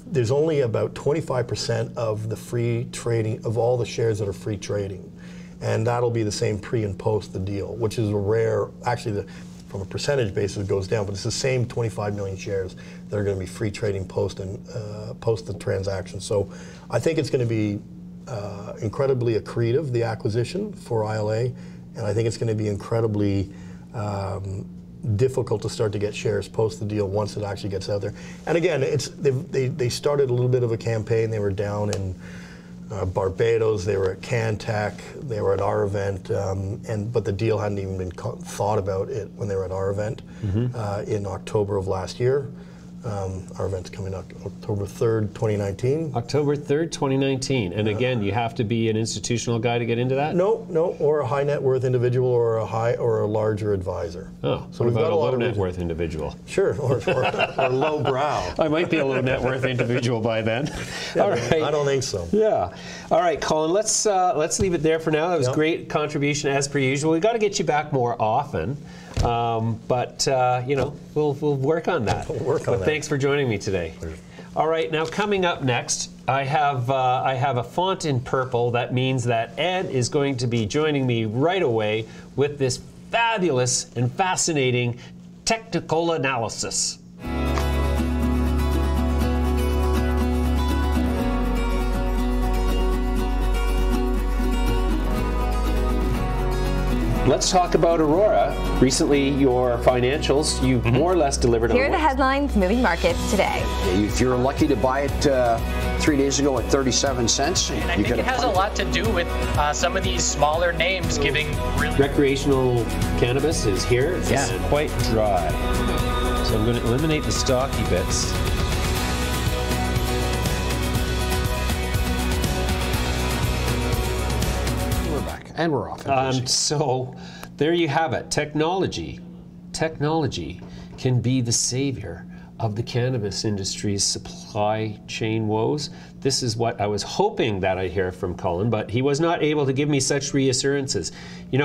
There's only about 25% of the free trading, of all the shares that are free trading. And that'll be the same pre and post the deal, which is a rare, actually from a percentage basis it goes down, but it's the same 25 million shares that are going to be free trading post the transaction. So I think it's going to be incredibly accretive, the acquisition for ILA, and I think it's going to be incredibly difficult to start to get shares post the deal once it actually gets out there. And again, they started a little bit of a campaign. They were down in Barbados, they were at CanTech, they were at our event, but the deal hadn't even been thought about it when they were at our event in October of last year. Our event's coming up October 3rd, 2019. October 3rd, 2019. And again, you have to be an institutional guy to get into that? No, or a high net worth individual or a larger advisor. Oh, so what about a low net worth individual? Sure, or low brow. I might be a low net worth individual by then. Yeah, all right. I don't think so. Yeah. All right, Colin, let's leave it there for now. That was great contribution as per usual. We've got to get you back more often. But you know, we'll work on that. We'll work on that. Thanks for joining me today. All right, now coming up next, I have a font in purple. That means that Ed is going to be joining me right away with this fabulous and fascinating technical analysis. Let's talk about Aurora. Recently, your financials, you've more or less delivered on. Here are the headlines moving markets today. If you're lucky to buy it 3 days ago at 37 cents, and I think it has a lot to do with some of these smaller names giving really... Recreational cannabis is here. It's quite dry. So I'm going to eliminate the stocky bits. And we're off. So there you have it. Technology can be the savior of the cannabis industry's supply chain woes. This is what I was hoping that I'd hear from Colin, but he was not able to give me such reassurances. You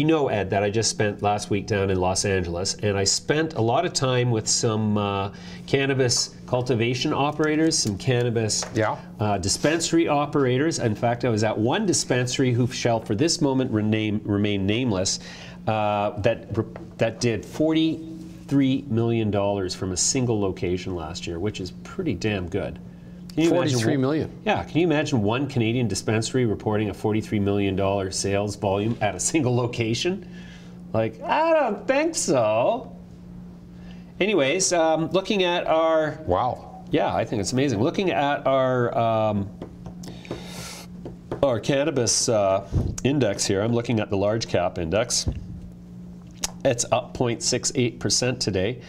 know, Ed, that I just spent last week down in Los Angeles, and I spent a lot of time with some cannabis cultivation operators, some cannabis dispensary operators. In fact, I was at one dispensary who shall, for this moment, remain nameless, that did $43 million from a single location last year, which is pretty damn good. 43 million. Yeah, can you imagine one Canadian dispensary reporting a $43 million sales volume at a single location? Like, I don't think so. Anyways, looking at our... Wow. Yeah, I think it's amazing. Looking at our cannabis index here, I'm looking at the large cap index. It's up 0.68% today.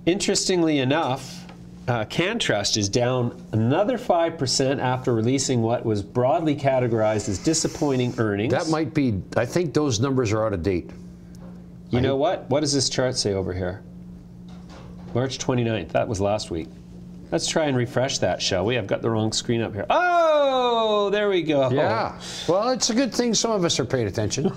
Interestingly enough, CanTrust is down another 5% after releasing what was broadly categorized as disappointing earnings. That might be, I think those numbers are out of date. You know what? What does this chart say over here? March 29th. That was last week. Let's try and refresh that, shall we? I've got the wrong screen up here. Oh, there we go. Yeah. Well, it's a good thing some of us are paying attention.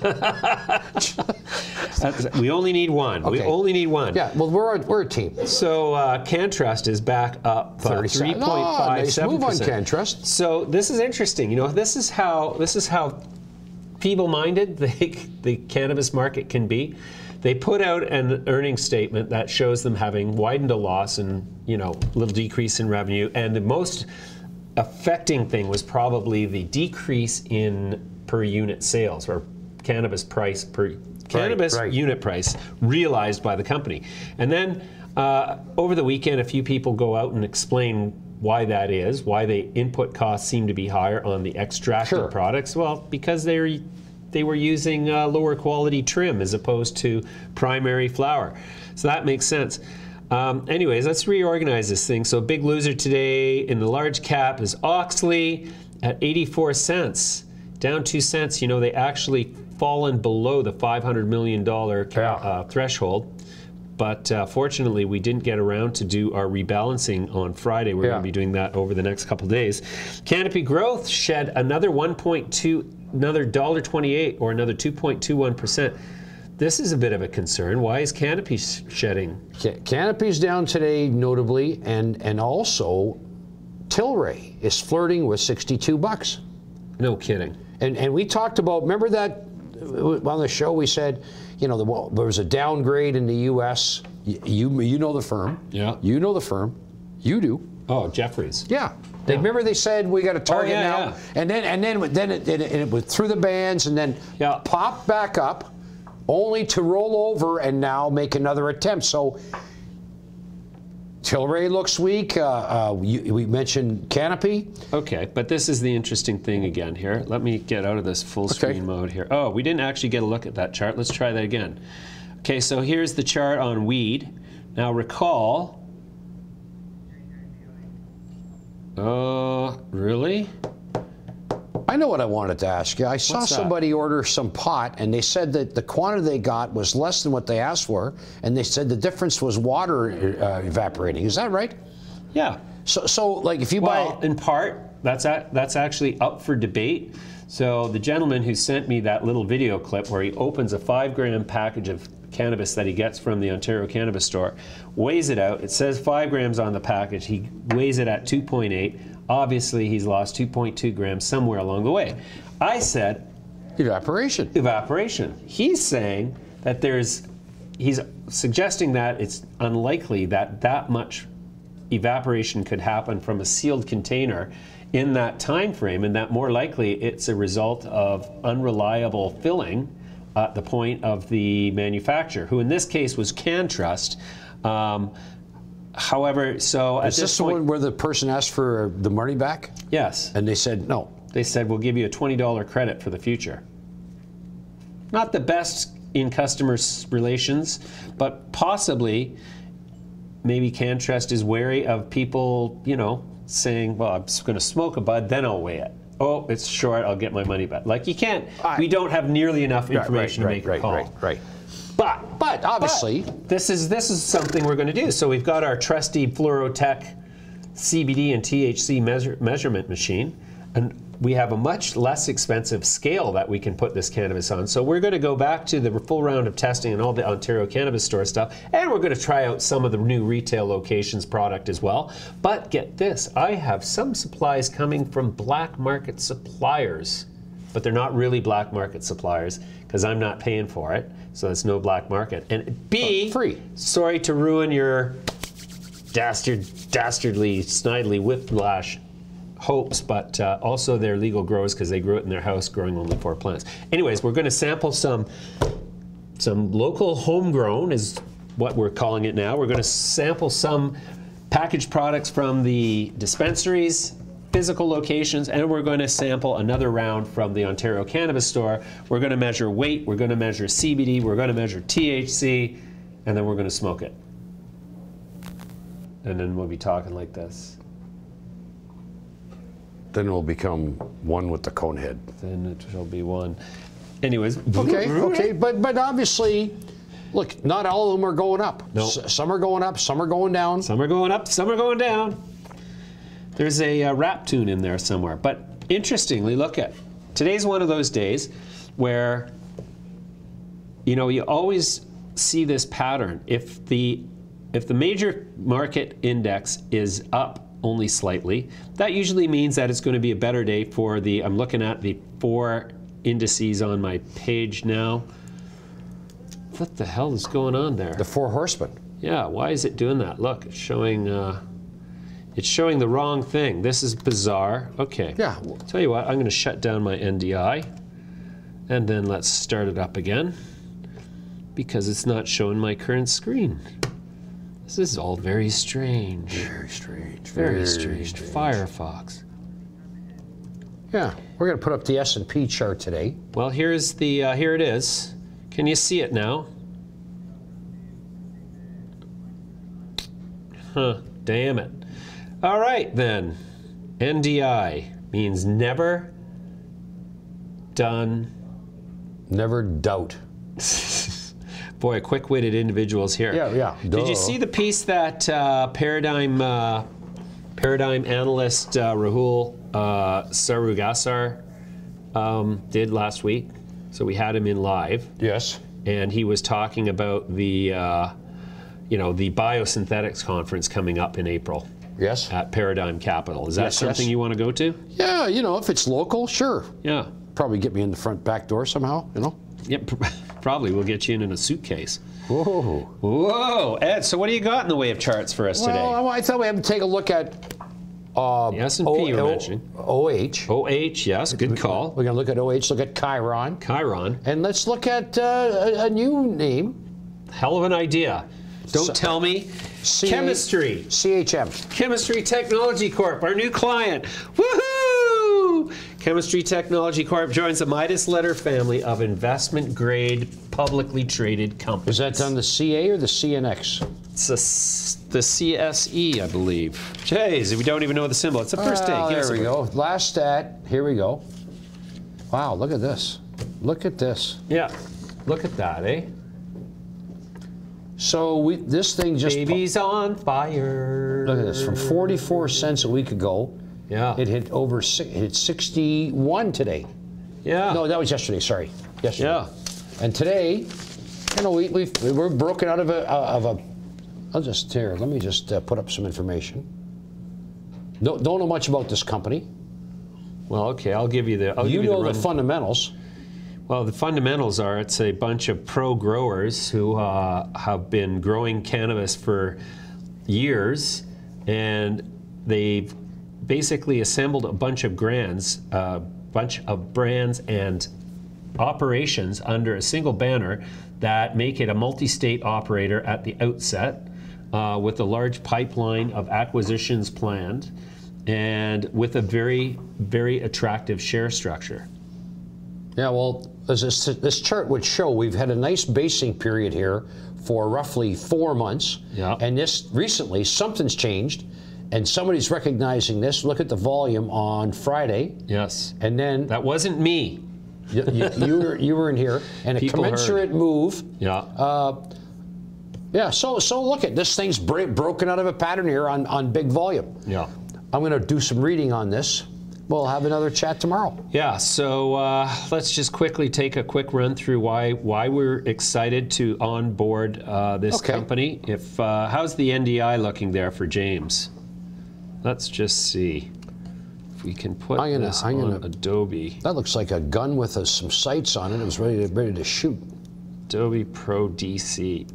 We only need one. Okay. We only need one. Yeah, well, we're a team. So CanTrust is back up 3.57%. Nice move on CanTrust. So this is interesting. You know, this is how feeble-minded the cannabis market can be. They put out an earnings statement that shows them having widened a loss and, you know, a little decrease in revenue. And the most affecting thing was probably the decrease in per unit sales, or cannabis price per unit price realized by the company. And then over the weekend, a few people go out and explain why that is, why the input costs seem to be higher on the extracted products. Well, because they were using lower quality trim as opposed to primary flower. So that makes sense. Anyways, let's reorganize this thing. So big loser today in the large cap is Auxly at 84 cents, down 2 cents. You know, they actually fallen below the $500 million threshold. But fortunately, we didn't get around to do our rebalancing on Friday. We're going to be doing that over the next couple of days. Canopy Growth shed another another $1.28, or another 2.21%. This is a bit of a concern. Why is Canopy shedding? Canopy's down today, notably, and also Tilray is flirting with $62. No kidding. And we talked about, remember that on the show we said, you know, there was a downgrade in the U.S. You know the firm. Yeah. You know the firm. You do. Oh, Jeffries. Yeah. Remember they said we got a target now, and then it went through the bands and then popped back up, only to roll over and now make another attempt. So Tilray looks weak. We mentioned Canopy. Okay, but this is the interesting thing again here. Let me get out of this full screen mode here. Oh, we didn't actually get a look at that chart. Let's try that again. Okay, so here's the chart on weed. Now recall. Really? I know what I wanted to ask you. I saw somebody order some pot, and they said that the quantity they got was less than what they asked for, and they said the difference was water evaporating. Is that right? Yeah. So like if you buy, in part, that's actually up for debate. So the gentleman who sent me that little video clip where he opens a 5-gram package of cannabis that he gets from the Ontario Cannabis Store, weighs it out. It says 5 grams on the package. He weighs it at 2.8. Obviously, he's lost 2.2 grams somewhere along the way. I said, evaporation. Evaporation. He's saying that he's suggesting that it's unlikely that that much evaporation could happen from a sealed container in that time frame, and that more likely it's a result of unreliable filling at the point of the manufacturer, who in this case was CanTrust. However, so is this the one where the person asked for the money back? Yes. And they said no. They said, we'll give you a $20 credit for the future. Not the best in customer relations, but possibly maybe CanTrust is wary of people, you know, saying, well, I'm just going to smoke a bud, then I'll weigh it. Oh, it's short, I'll get my money back. Like, you can't, we don't have nearly enough information to make a call. Right. But obviously, this is something we're going to do. So we've got our trusty Fluorotech CBD and THC measurement machine, and we have a much less expensive scale that we can put this cannabis on. So we're going to go back to the full round of testing and all the Ontario Cannabis Store stuff, and we're going to try out some of the new retail locations product as well. But get this, I have some supplies coming from black market suppliers, but they're not really black market suppliers because I'm not paying for it. So it's no black market. And B, free. Sorry to ruin your dastardly, snidely whiplash hopes, but also they're legal growers because they grew it in their house, growing only 4 plants. Anyways, we're going to sample some local homegrown is what we're calling it now. We're going to sample some packaged products from the dispensaries, physical locations, and we're going to sample another round from the Ontario Cannabis Store. We're going to measure weight, we're going to measure CBD, we're going to measure THC, and then we're going to smoke it. And then we'll be talking like this. Then we'll become one with the cone head. Then it shall be one. Anyways. Okay, but obviously, look, not all of them are going up. No. Some are going up, some are going down. Some are going up, some are going down. There's a rap tune in there somewhere. But interestingly, look at, today's one of those days where, you know, you always see this pattern. If the major market index is up only slightly, that usually means that it's going to be a better day for the, I'm looking at the 4 indices on my page now. What the hell is going on there? The 4 horsemen. Yeah, why is it doing that? Look, it's showing the wrong thing. This is bizarre. Okay. Yeah. Tell you what, I'm going to shut down my NDI, and then let's start it up again, because it's not showing my current screen. This is all very strange. Very strange. Very strange. Firefox. Yeah, we're going to put up the S&P chart today. Well, here's the here it is. Can you see it now? Huh, damn it. All right then. NDI means never done. Never doubt. Boy, quick-witted individuals here. Yeah. Did you see the piece that Paradigm analyst Rahul Sarugasar did last week? So we had him in live. Yes. And he was talking about the the biosynthetics conference coming up in April. Yes. At Paradigm Capital. Is that something you want to go to? Yeah, you know, if it's local, sure. Yeah. Probably get me in the back door somehow, you know? Yep, probably. We'll get you in a suitcase. Whoa. Whoa. Ed, so what do you got in the way of charts for us today? Well, I thought we had to take a look at the S&P you were mentioning. OH. OH, yes, good call. We're going to look at OH, look at Chiron. Chiron. And let's look at a new name. Hell of an idea. Don't tell me. Chemistry. CHM. Chemistry Technology Corp, our new client. Woohoo! Chemistry Technology Corp joins the Midas Letter family of investment-grade, publicly traded companies. Is that done the CA or the CNX? It's the CSE, I believe. Jeez, we don't even know the symbol. It's the first day. There we go. Last stat. Here we go. Wow, look at this. Look at this. Yeah, look at that, eh? So this thing just... Baby's on fire. Look at this. From 44 cents a week ago, yeah, it hit hit 61 today. Yeah. No, that was yesterday. Sorry, yesterday. Yeah. And today, you know, we're broken out of a. I'll just here. Let me just put up some information. Don't know much about this company. Well, okay, I'll give you the. You know the fundamentals. Well, the fundamentals are it's a bunch of pro growers who have been growing cannabis for years, and they've basically assembled a bunch of brands and operations under a single banner that make it a multi-state operator at the outset, with a large pipeline of acquisitions planned, and with a very, very attractive share structure. Yeah, well, as this chart would show, we've had a nice basing period here for roughly 4 months. Yeah. And this recently, something's changed, and somebody's recognizing this. Look at the volume on Friday. Yes. And then that wasn't me. You were in here, and a People commensurate heard. move. Yeah. Yeah. So look at this thing's broken out of a pattern here on big volume. Yeah. I'm going to do some reading on this. We'll have another chat tomorrow. Yeah, so let's just quickly take a quick run through why we're excited to onboard this company. How's the NDI looking there for James? Let's just see if we can put this on Adobe. That looks like a gun with some sights on it. It was ready to shoot. Adobe Pro DC.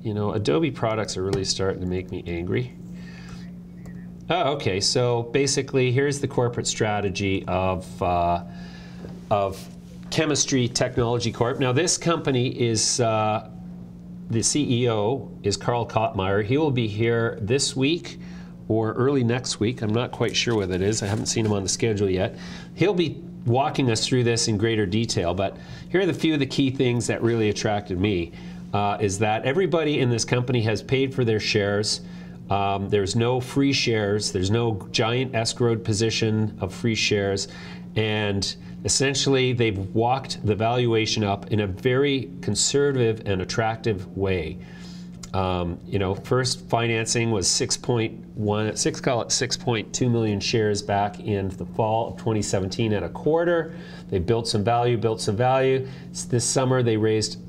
You know, Adobe products are really starting to make me angry. Oh, okay, so basically here's the corporate strategy of Chemistry Technology Corp. Now this company is, the CEO is Carl Kottmeyer. He will be here this week or early next week. I'm not quite sure what it is. I haven't seen him on the schedule yet. He'll be walking us through this in greater detail, but here are the few of the key things that really attracted me, is that everybody in this company has paid for their shares. There's no free shares. There's no giant escrowed position of free shares. And essentially, they've walked the valuation up in a very conservative and attractive way. You know, first financing was 6.2 million shares back in the fall of 2017 at a quarter. They built some value. This summer, they raised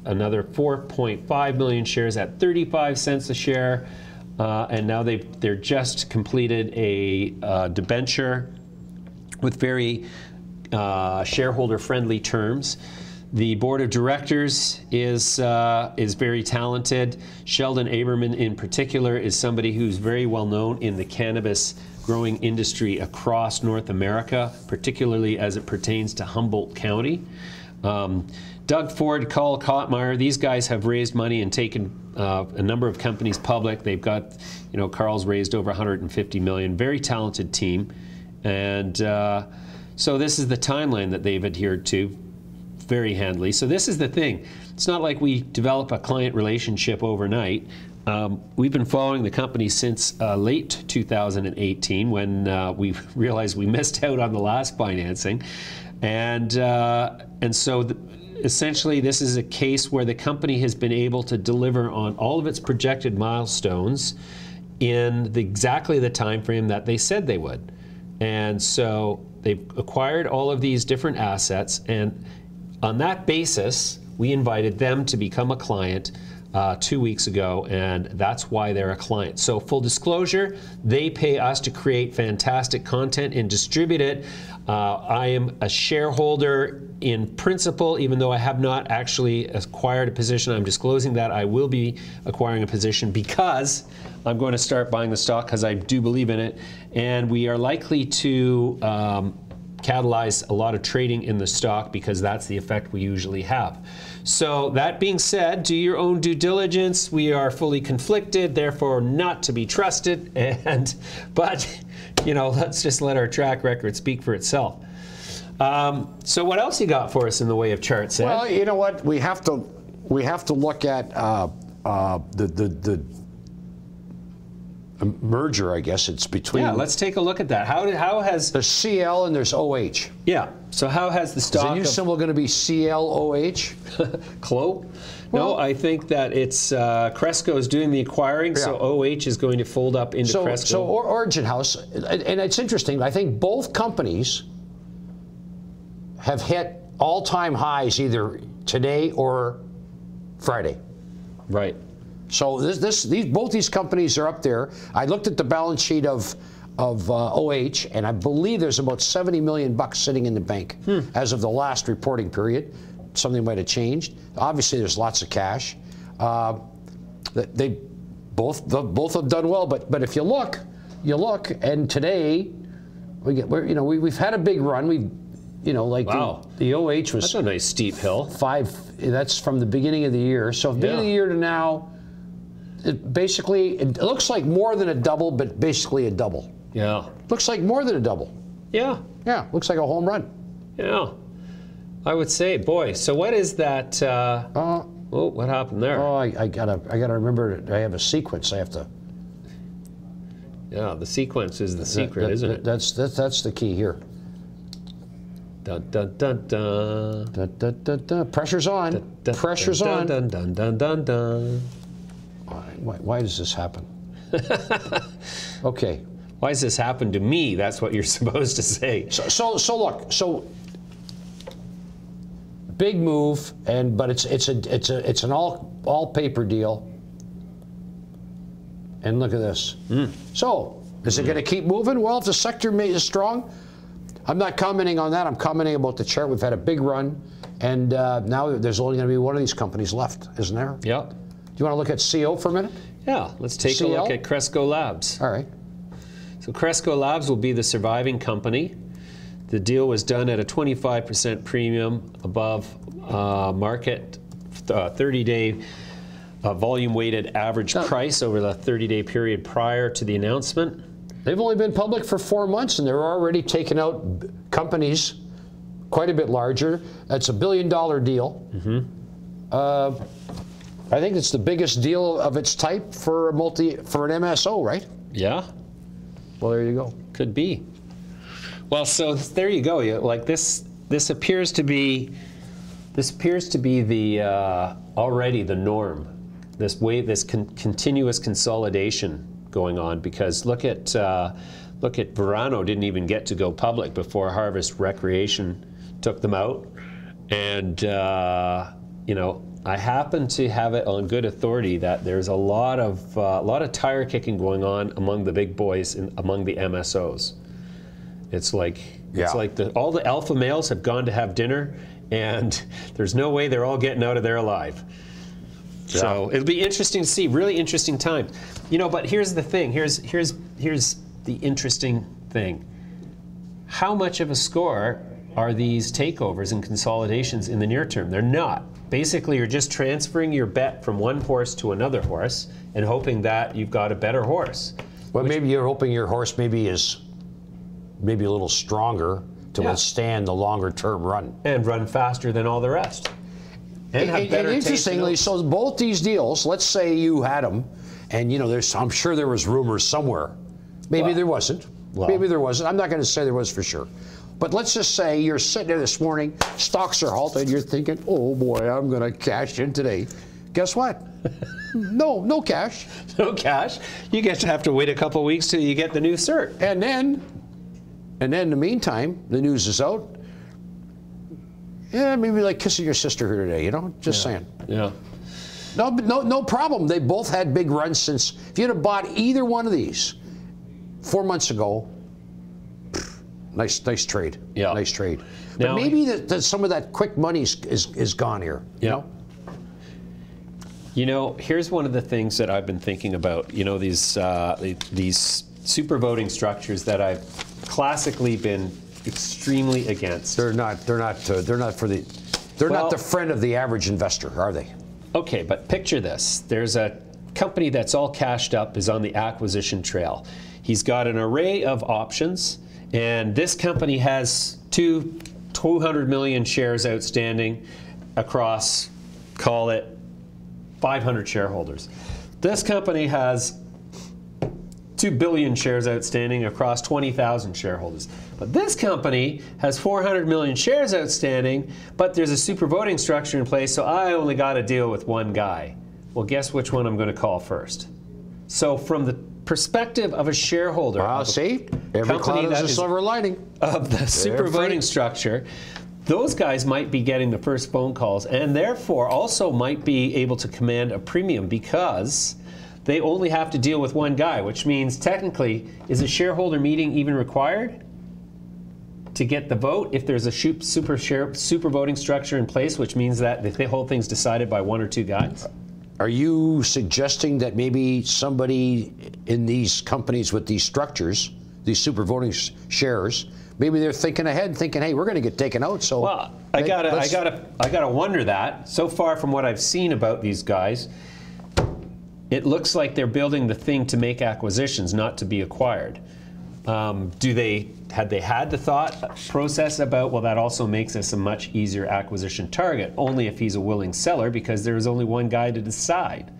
another 4.5 million shares at 35 cents a share, and now they're just completed a debenture with very shareholder-friendly terms. The board of directors is very talented. Sheldon Aberman, in particular, is somebody who's very well known in the cannabis growing industry across North America, particularly as it pertains to Humboldt County. Doug Ford, Carl Kottmeyer, these guys have raised money and taken a number of companies public. They've got, you know, Carl's raised over 150 million. Very talented team. And so this is the timeline that they've adhered to very handily. So this is the thing. It's not like we develop a client relationship overnight. We've been following the company since late 2018 when we realized we missed out on the last financing. And so essentially, this is a case where the company has been able to deliver on all of its projected milestones in exactly the time frame that they said they would. And so they've acquired all of these different assets, and on that basis, we invited them to become a client 2 weeks ago, and that's why they're a client. So full disclosure, they pay us to create fantastic content and distribute it. I am a shareholder in principle, even though I have not actually acquired a position. I'm disclosing that I will be acquiring a position because I'm going to start buying the stock because I do believe in it, and we are likely to catalyze a lot of trading in the stock because that's the effect we usually have. So that being said, do your own due diligence. We are fully conflicted, therefore not to be trusted. But you know, let's just let our track record speak for itself. So what else you got for us in the way of charts, Ed? Well, you know what? We have to look at the merger, I guess it's between. Yeah, let's take a look at that. How has there's CL and there's OH. Yeah. So how has the stock? Is the new symbol going to be CLOH? Clo? Well, no, I think that it's Cresco is doing the acquiring, so OH is going to fold up into Cresco. So Origin House, and it's interesting. I think both companies have hit all-time highs either today or Friday. Right. So both these companies are up there. I looked at the balance sheet of OH, and I believe there's about $70 million sitting in the bank as of the last reporting period. Something might have changed. Obviously, there's lots of cash. They both have done well, but if you look, and today we've had a big run. Wow. The OH was. That's a nice steep hill. 5. That's from the beginning of the year. So beginning of the year to now. It looks like more than a double, but basically a double. Yeah. Looks like more than a double. Yeah. Yeah, looks like a home run. Yeah. I would say, boy, so what is that? Oh, what happened there? Oh, I gotta remember that I have a sequence. I have to. Yeah, the sequence is the secret, isn't it? That's the key here. Dun dun dun dun. Dun, dun, dun, dun. Pressure's on. Dun, dun, Pressure's dun, on. Dun dun dun dun dun. Why does this happen? Okay. Why does this happen to me? That's what you're supposed to say. So look. So big move, but it's an all paper deal. And look at this. So is it going to keep moving? Well, if the sector is strong, I'm not commenting on that. I'm commenting about the chart. We've had a big run, and now there's only going to be one of these companies left, isn't there? Yep. Do you want to look at CO for a minute? Yeah, let's take a look at Cresco Labs. All right. So Cresco Labs will be the surviving company. The deal was done at a 25% premium above market 30-day volume-weighted average price over the 30-day period prior to the announcement. They've only been public for 4 months, and they're already taking out companies quite a bit larger. That's a $1 billion deal. I think it's the biggest deal of its type for an MSO, right? Yeah. Well, there you go. Could be. Well, so there you go. Like this appears to be the already the norm. This continuous consolidation going on, because look at Verano didn't even get to go public before Harvest Recreation took them out, and I happen to have it on good authority that there's a lot of tire kicking going on among the big boys among the MSOs. It's like all the alpha males have gone to have dinner, and there's no way they're all getting out of there alive. Yeah. So it'll be interesting to see. Really interesting time. But here's the thing. Here's the interesting thing. How much of a score are these takeovers and consolidations in the near term? They're not. Basically, you're just transferring your bet from one horse to another horse and hoping that you've got a better horse. Well, maybe you're hoping your horse is a little stronger to withstand the longer term run. And run faster than all the rest. And have better and interestingly, so both these deals, let's say you had them, and I'm sure there was rumors somewhere. Maybe there wasn't. Maybe there wasn't. I'm not going to say there was for sure. But let's just say you're sitting there this morning, stocks are halted, you're thinking, oh boy, I'm going to cash in today. Guess what? No cash. No cash. You get to have to wait a couple weeks till you get the new cert. And then in the meantime, the news is out. Yeah, maybe like kissing your sister here today, just saying. Yeah. No problem. They both had big runs since. If you'd have bought either one of these 4 months ago, nice trade. Yeah. Nice trade. Now, but maybe some of that quick money is gone here. Yeah. Here's one of the things that I've been thinking about. These super voting structures that I've classically been extremely against. They're not for the. They're not the friend of the average investor, are they? Okay, but picture this. There's a company that's all cashed up, is on the acquisition trail. He's got an array of options, and this company has 200 million shares outstanding across, call it, 500 shareholders. This company has 2 billion shares outstanding across 20,000 shareholders. But this company has 400 million shares outstanding, but there's a super voting structure in place, so I only got to deal with one guy. Well, guess which one I'm going to call first? So from the perspective of a shareholder, see, every cloud has a silver lining of the super voting structure, those guys might be getting the first phone calls, and therefore also might be able to command a premium because they only have to deal with one guy, which means technically, is a shareholder meeting even required to get the vote if there's a super voting structure in place, which means that the whole thing's decided by one or two guys? Are you suggesting that maybe somebody in these companies with these structures, these super voting shares, maybe they're thinking ahead, thinking, "Hey, we're going to get taken out." So, well, I gotta wonder that. So far, from what I've seen about these guys, it looks like they're building the thing to make acquisitions, not to be acquired. Had they had the thought process about, well, that also makes us a much easier acquisition target, only if he's a willing seller, because there is only one guy to decide.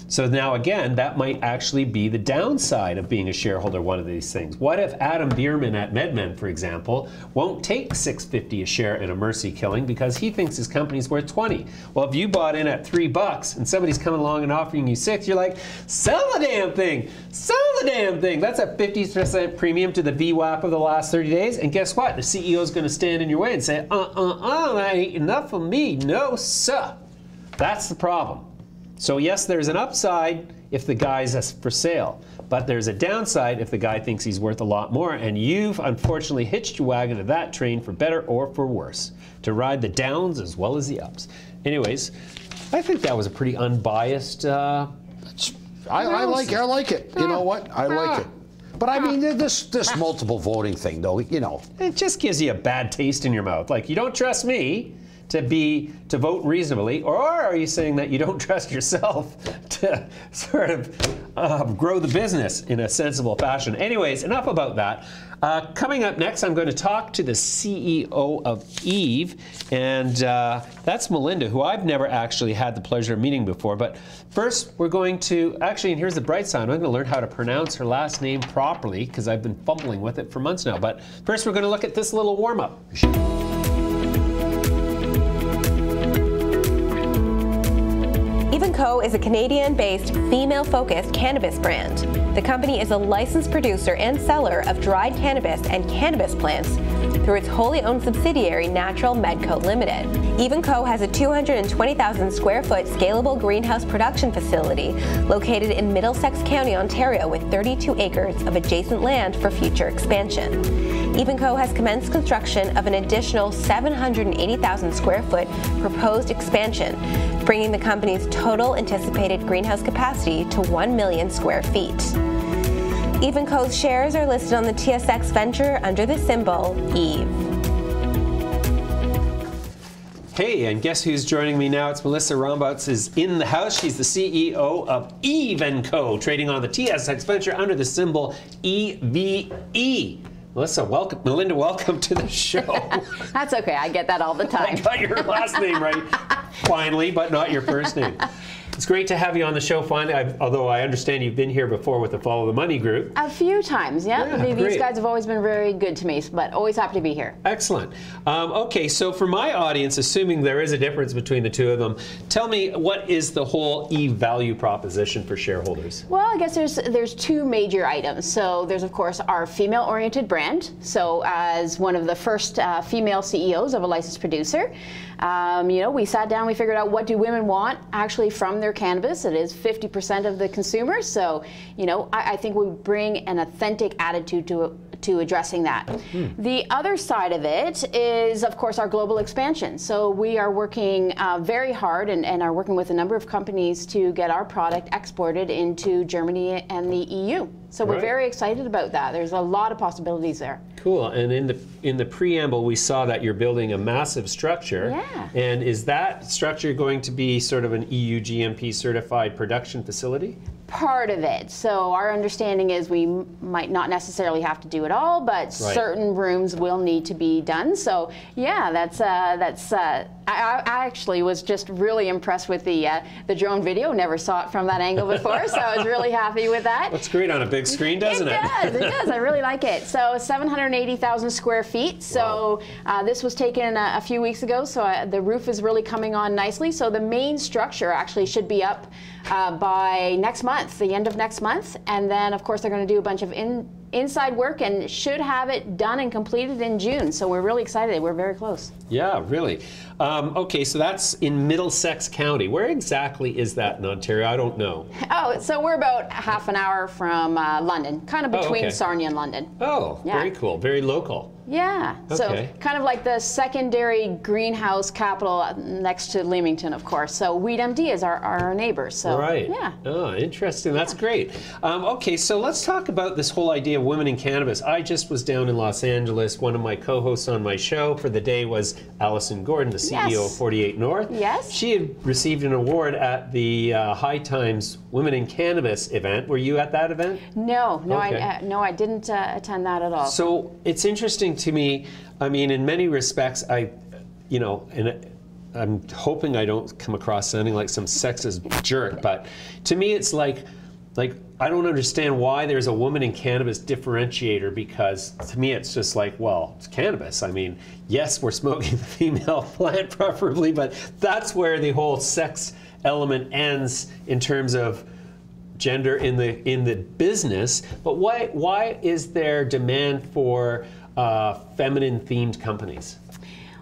So now again, that might actually be the downside of being a shareholder of one of these things. What if Adam Bierman at MedMen, for example, won't take $6.50 a share in a mercy killing because he thinks his company's worth 20? Well, if you bought in at $3 and somebody's coming along and offering you 6, you're like, sell the damn thing, sell the damn thing. That's a 50% premium to the VWAP of the last 30 days. And guess what? The CEO is going to stand in your way and say, that ain't enough of me. No, sir. That's the problem. So yes, there's an upside if the guy's for sale, but there's a downside if the guy thinks he's worth a lot more, and you've unfortunately hitched your wagon to that train for better or for worse, to ride the downs as well as the ups. Anyways, I think that was a pretty unbiased I like it. You know what? I like it. But I mean, this multiple voting thing, though, you know. It just gives you a bad taste in your mouth. Like, you don't trust me to vote reasonably, or are you saying that you don't trust yourself to sort of grow the business in a sensible fashion? Anyways, enough about that. Coming up next, I'm going to talk to the CEO of Eve, and that's Melinda, who I've never actually had the pleasure of meeting before. But first, we're going to, actually, and here's the bright side, I'm going to learn how to pronounce her last name properly, because I've been fumbling with it for months now. But first, we're going to look at this little warm-up. Co. is a Canadian-based, female-focused cannabis brand. The company is a licensed producer and seller of dried cannabis and cannabis plants through its wholly owned subsidiary, Natural Medco Limited. Co. has a 220,000 square foot scalable greenhouse production facility located in Middlesex County, Ontario, with 32 acres of adjacent land for future expansion. Co. has commenced construction of an additional 780,000 square foot proposed expansion, bringing the company's total anticipated greenhouse capacity to 1 million square feet. Co.'s shares are listed on the TSX Venture under the symbol EVE. Hey, and guess who's joining me now? It's Melinda Rombouts is in the house. She's the CEO of Eve & Co., trading on the TSX Venture under the symbol EVE. Melissa, welcome. Melinda, welcome to the show. That's okay. I get that all the time. I got your last name right, finally, but not your first name. It's great to have you on the show finally, although I understand you've been here before with the Follow the Money group. A few times, yeah. These guys have always been very good to me, but always happy to be here. Excellent. Okay, so for my audience, assuming there is a difference between the two of them, tell me, what is the whole Eve value proposition for shareholders? Well, I guess there's two major items. So there's, of course, our female-oriented brand. So as one of the first female CEOs of a licensed producer, we sat down, we figured out what do women want actually from their cannabis. It is 50% of the consumers. So, you know, I think we bring an authentic attitude to addressing that. The other side of it is, of course, our global expansion. So we are working very hard and are working with a number of companies to get our product exported into Germany and the EU. So we're very excited about that. There's a lot of possibilities there. Cool. And in the preamble, we saw that you're building a massive structure. Yeah. And is that structure going to be sort of an EU GMP certified production facility? Part of it. So our understanding is we might not necessarily have to do it all, but certain rooms will need to be done. So yeah, I actually was just really impressed with the drone video. Never saw it from that angle before, so I was really happy with that. Looks great on a big screen, doesn't it? It does. I really like it. So 780,000 square feet. So this was taken a few weeks ago. So the roof is really coming on nicely. So the main structure actually should be up by next month, the end of next month. And then, of course, they're going to do a bunch of inside work and should have it done and completed in June. So we're really excited. We're very close. Yeah, really. Okay, so that's in Middlesex County. Where exactly is that in Ontario? I don't know. Oh, so we're about half an hour from London, kind of between Sarnia and London. Oh, very cool. Very local. Yeah, so kind of like the secondary greenhouse capital next to Leamington, of course. So WeedMD is our neighbor. So yeah. Oh, interesting. That's great. Okay, so let's talk about this whole idea of women in cannabis. I just was down in Los Angeles. One of my co-hosts on my show for the day was Allison Gordon, the CEO of 48 North. Yes. She had received an award at the High Times Women in Cannabis event. Were you at that event? No, I didn't attend that at all. So it's interesting to me. I mean, in many respects, and I'm hoping I don't come across sounding like some sexist jerk, but to me, it's like I don't understand why there's a woman in cannabis differentiator, because to me it's just like, well, it's cannabis. I mean, yes, we're smoking the female plant preferably, but that's where the whole sex element ends in terms of gender in the business. But why is there demand for feminine themed companies?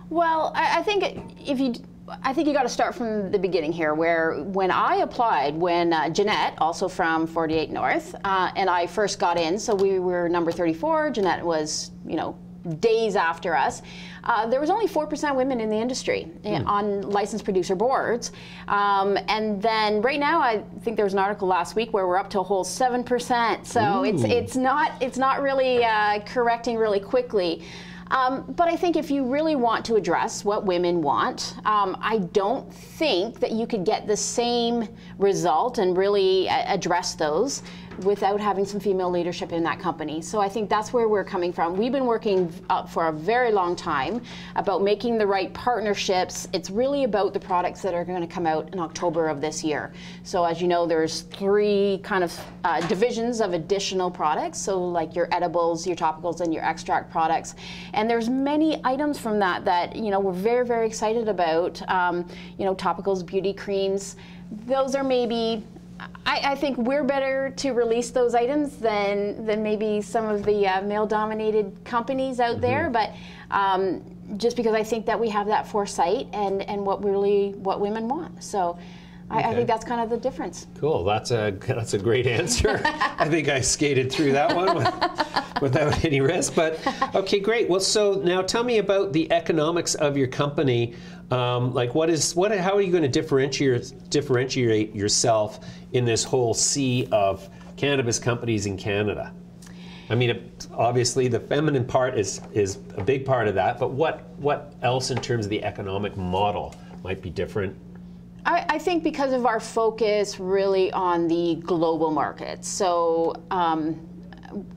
Well, I think you got to start from the beginning here, where when I applied, when Jeanette, also from 48 North, and I first got in, so we were number 34, Jeanette was, days after us, there was only 4% women in the industry on licensed producer boards. And then right now, I think there was an article last week where we're up to a whole 7%. So it's not really correcting really quickly. But I think if you really want to address what women want, I don't think that you could get the same result and really address those without having some female leadership in that company. So I think that's where we're coming from. We've been working for a very long time about making the right partnerships. It's really about the products that are going to come out in October of this year. So as you know, there's 3 kind of divisions of additional products. So like your edibles, your topicals, and your extract products. And there's many items from that we're very, very excited about. Topicals, beauty creams. Those are maybe, I think we're better to release those items than maybe some of the male-dominated companies out there. But just because I think that we have that foresight and what women want. So I think that's kind of the difference. Cool. That's a great answer. I think I skated through that one without any risk. But okay, great. Well, so now tell me about the economics of your company. How are you going to differentiate yourself in this whole sea of cannabis companies in Canada? I mean, obviously the feminine part is a big part of that, but what else in terms of the economic model might be different? I think because of our focus really on the global market. So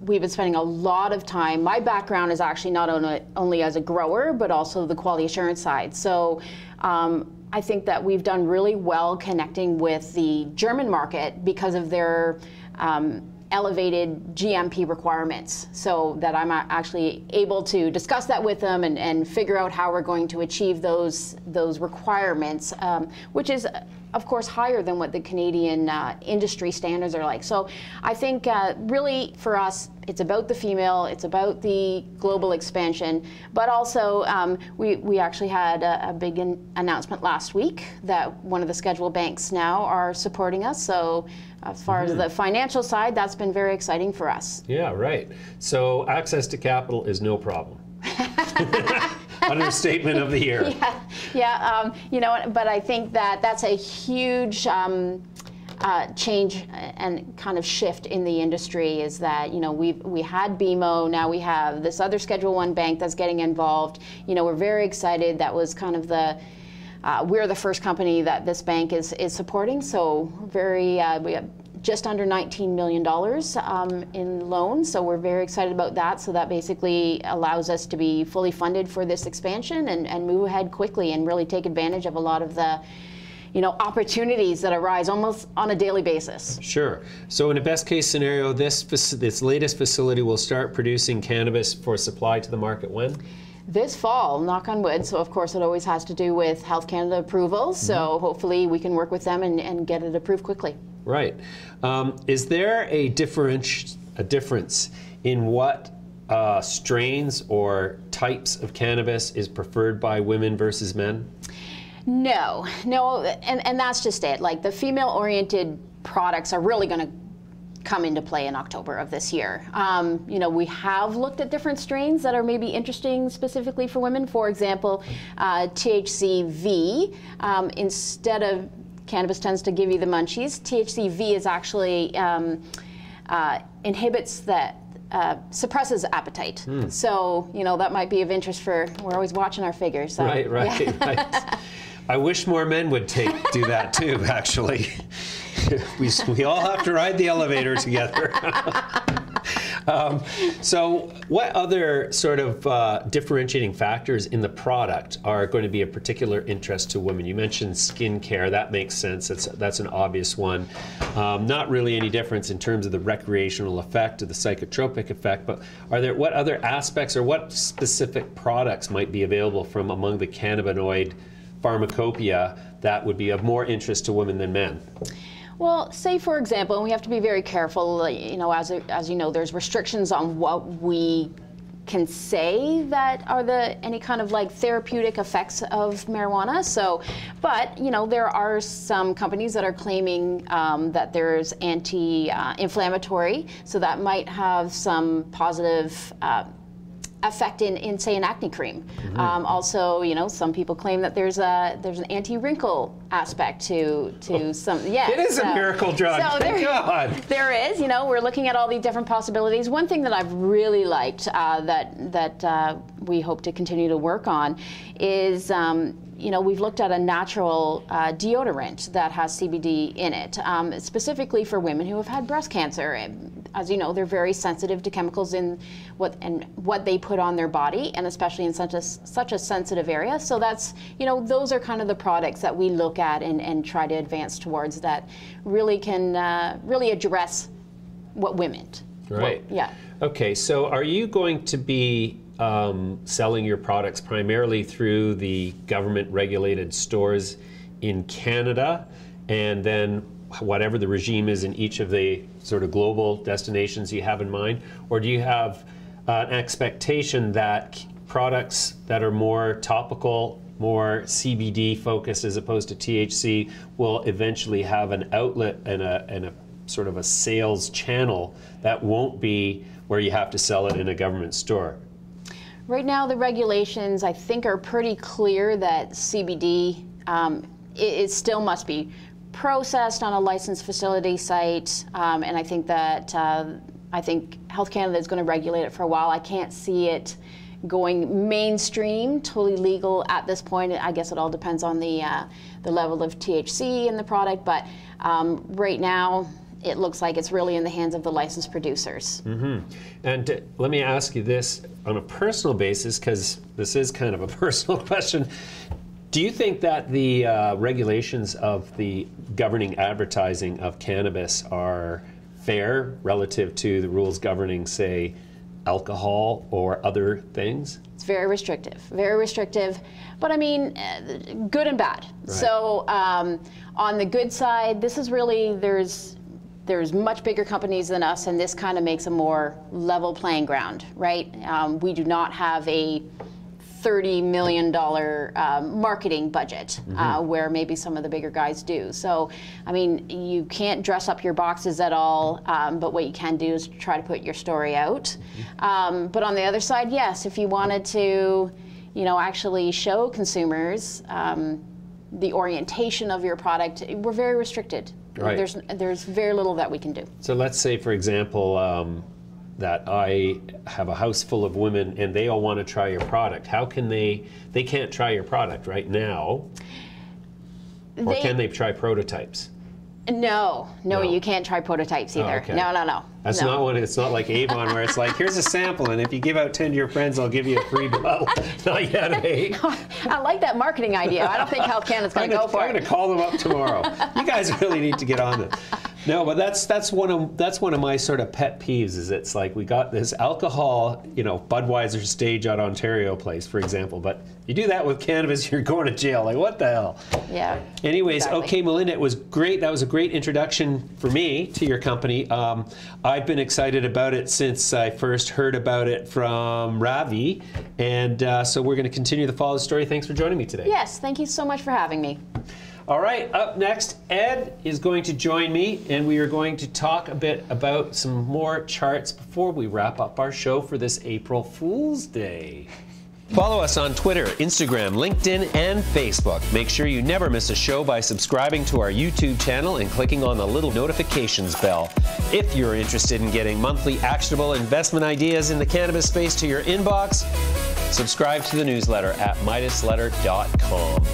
we've been spending a lot of time. My background is actually not only as a grower, but also the quality assurance side. So I think that we've done really well connecting with the German market because of their elevated GMP requirements, so that I'm actually able to discuss that with them and figure out how we're going to achieve those requirements, which is of course, higher than what the Canadian industry standards are like. So I think really for us, it's about the female, it's about the global expansion, but also we actually had a big announcement last week that one of the scheduled banks now are supporting us. So as far as the financial side, that's been very exciting for us. Yeah, right. So access to capital is no problem. Understatement of the year. Yeah, you know, but I think that that's a huge change and kind of shift in the industry, is that, you know, we had BMO, now we have this other Schedule I bank that's getting involved. You know, we're very excited. That was kind of the we're the first company that this bank is supporting. So very we have just under $19 million in loans, so we're very excited about that. So that basically allows us to be fully funded for this expansion and move ahead quickly and really take advantage of a lot of the, you know, opportunities that arise almost on a daily basis. Sure. So in a best case scenario, this latest facility will start producing cannabis for supply to the market when? This fall, knock on wood. So of course it always has to do with Health Canada approvals. So hopefully we can work with them and get it approved quickly. Right. Is there a difference in what strains or types of cannabis is preferred by women versus men? No, and that's just it. Like, the female-oriented products are really going to come into play in October of this year. You know, we have looked at different strains that are maybe interesting specifically for women. For example, THCV, instead of cannabis tends to give you the munchies, THCV is actually inhibits that, suppresses appetite. So, you know, that might be of interest for, we're always watching our figures. So, right. Yeah. I wish more men would do that too, actually. We all have to ride the elevator together. So what other sort of differentiating factors in the product are going to be of particular interest to women? You mentioned skincare. That makes sense. That's an obvious one. Not really any difference in terms of the recreational effect or the psychotropic effect, but what other aspects or what specific products might be available from among the cannabinoid pharmacopoeia that would be of more interest to women than men? Well, say for example, and we have to be very careful, you know, as you know, there's restrictions on what we can say that are any kind of like therapeutic effects of marijuana. So, but you know, there are some companies that are claiming that there's anti-inflammatory, so that might have some positive effect in say an acne cream. Also, you know, some people claim that there's an anti-wrinkle aspect to some. Yeah, it is a miracle drug. So there is. You know, we're looking at all these different possibilities. One thing that I've really liked that we hope to continue to work on is. You know, we've looked at a natural deodorant that has CBD in it, specifically for women who have had breast cancer. And as you know, they're very sensitive to chemicals in what they put on their body, and especially in such a sensitive area. So that's, you know, those are kind of the products that we look at and try to advance towards that really can really address what women. Right. Yeah. Okay. So are you going to be selling your products primarily through the government-regulated stores in Canada, and then whatever the regime is in each of the sort of global destinations you have in mind? Or do you have an expectation that products that are more topical, more CBD focused as opposed to THC will eventually have an outlet and a sort of a sales channel that won't be where you have to sell it in a government store? Right now, the regulations, I think, are pretty clear that CBD, it still must be processed on a licensed facility site, and I think that Health Canada is going to regulate it for a while. I can't see it going mainstream, totally legal at this point. I guess it all depends on the level of THC in the product, but right now, it looks like it's really in the hands of the licensed producers. And let me ask you this on a personal basis, because this is kind of a personal question. Do you think that the regulations of the governing advertising of cannabis are fair relative to the rules governing, say, alcohol or other things? It's very restrictive, very restrictive. But I mean, good and bad. Right. So on the good side, this is really, there's much bigger companies than us, and this kind of makes a more level playing ground, right? We do not have a $30 million marketing budget, where maybe some of the bigger guys do. So, I mean, you can't dress up your boxes at all, but what you can do is try to put your story out. But on the other side, yes, if you wanted to, you know, actually show consumers the orientation of your product, we're very restricted. Right. There's very little that we can do. So let's say, for example, that I have a house full of women and they all want to try your product. How can they can't try your product right now, or can they try prototypes? No, you can't try prototypes either. Oh, okay. No. That's not what it's not like Avon, where it's like, here's a sample, and if you give out 10 to your friends, I'll give you a free bottle. Not yet, eh? I like that marketing idea. I don't think Health Canada's going to go for it. I'm going to call them up tomorrow. You guys really need to get on it. No, but that's one of my sort of pet peeves. Is it's like we got this alcohol, you know, Budweiser stage at Ontario Place, for example. But you do that with cannabis, you're going to jail. Like, what the hell? Yeah. Anyways, exactly. Okay, Melinda, it was great. That was a great introduction for me to your company. I've been excited about it since I first heard about it from Ravi, and so we're going to continue to follow the story. Thanks for joining me today. Yes, thank you so much for having me. All right, up next, Ed is going to join me, and we are going to talk a bit about some more charts before we wrap up our show for this April Fool's Day. Follow us on Twitter, Instagram, LinkedIn, and Facebook. Make sure you never miss a show by subscribing to our YouTube channel and clicking on the little notifications bell. If you're interested in getting monthly actionable investment ideas in the cannabis space to your inbox, subscribe to the newsletter at MidasLetter.com.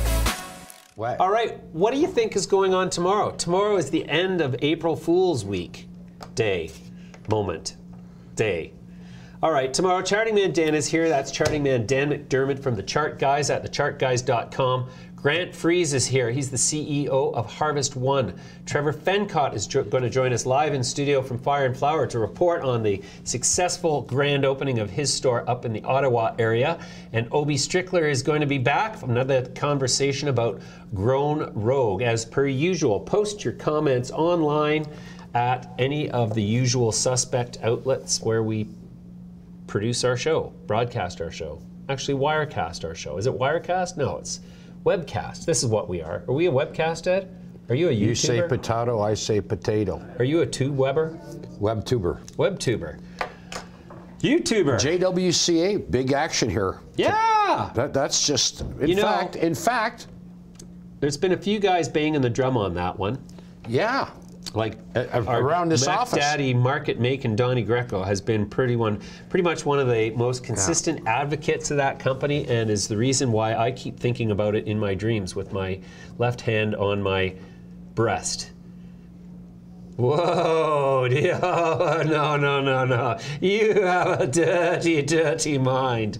All right, what do you think is going on tomorrow? Tomorrow is the end of April Fool's Week day. All right, tomorrow, Charting Man Dan is here. That's Charting Man Dan McDermott from The Chart Guys at thechartguys.com. Grant Freeze is here. He's the CEO of Harvest One. Trevor Fencott is going to join us live in studio from Fire and Flower to report on the successful grand opening of his store up in the Ottawa area. And Obi Strickler is going to be back for another conversation about Grown Rogue. As per usual, post your comments online at any of the usual suspect outlets where we produce our show, broadcast our show, actually Wirecast our show. Is it Wirecast? No, it's Webcast. This is what we are. Are we a webcast, Ed? Are you a YouTuber? You say potato, I say potato. Are you a tube-webber? Webtuber. Webtuber. YouTuber. JWCA, big action here. Yeah! That's just, in fact. There's been a few guys banging the drum on that one. Yeah. Like around this Mac office. Daddy, Market Make, and Donnie Greco has been pretty much one of the most consistent advocates of that company, and is the reason why I keep thinking about it in my dreams with my left hand on my breast. Whoa, no. You have a dirty mind.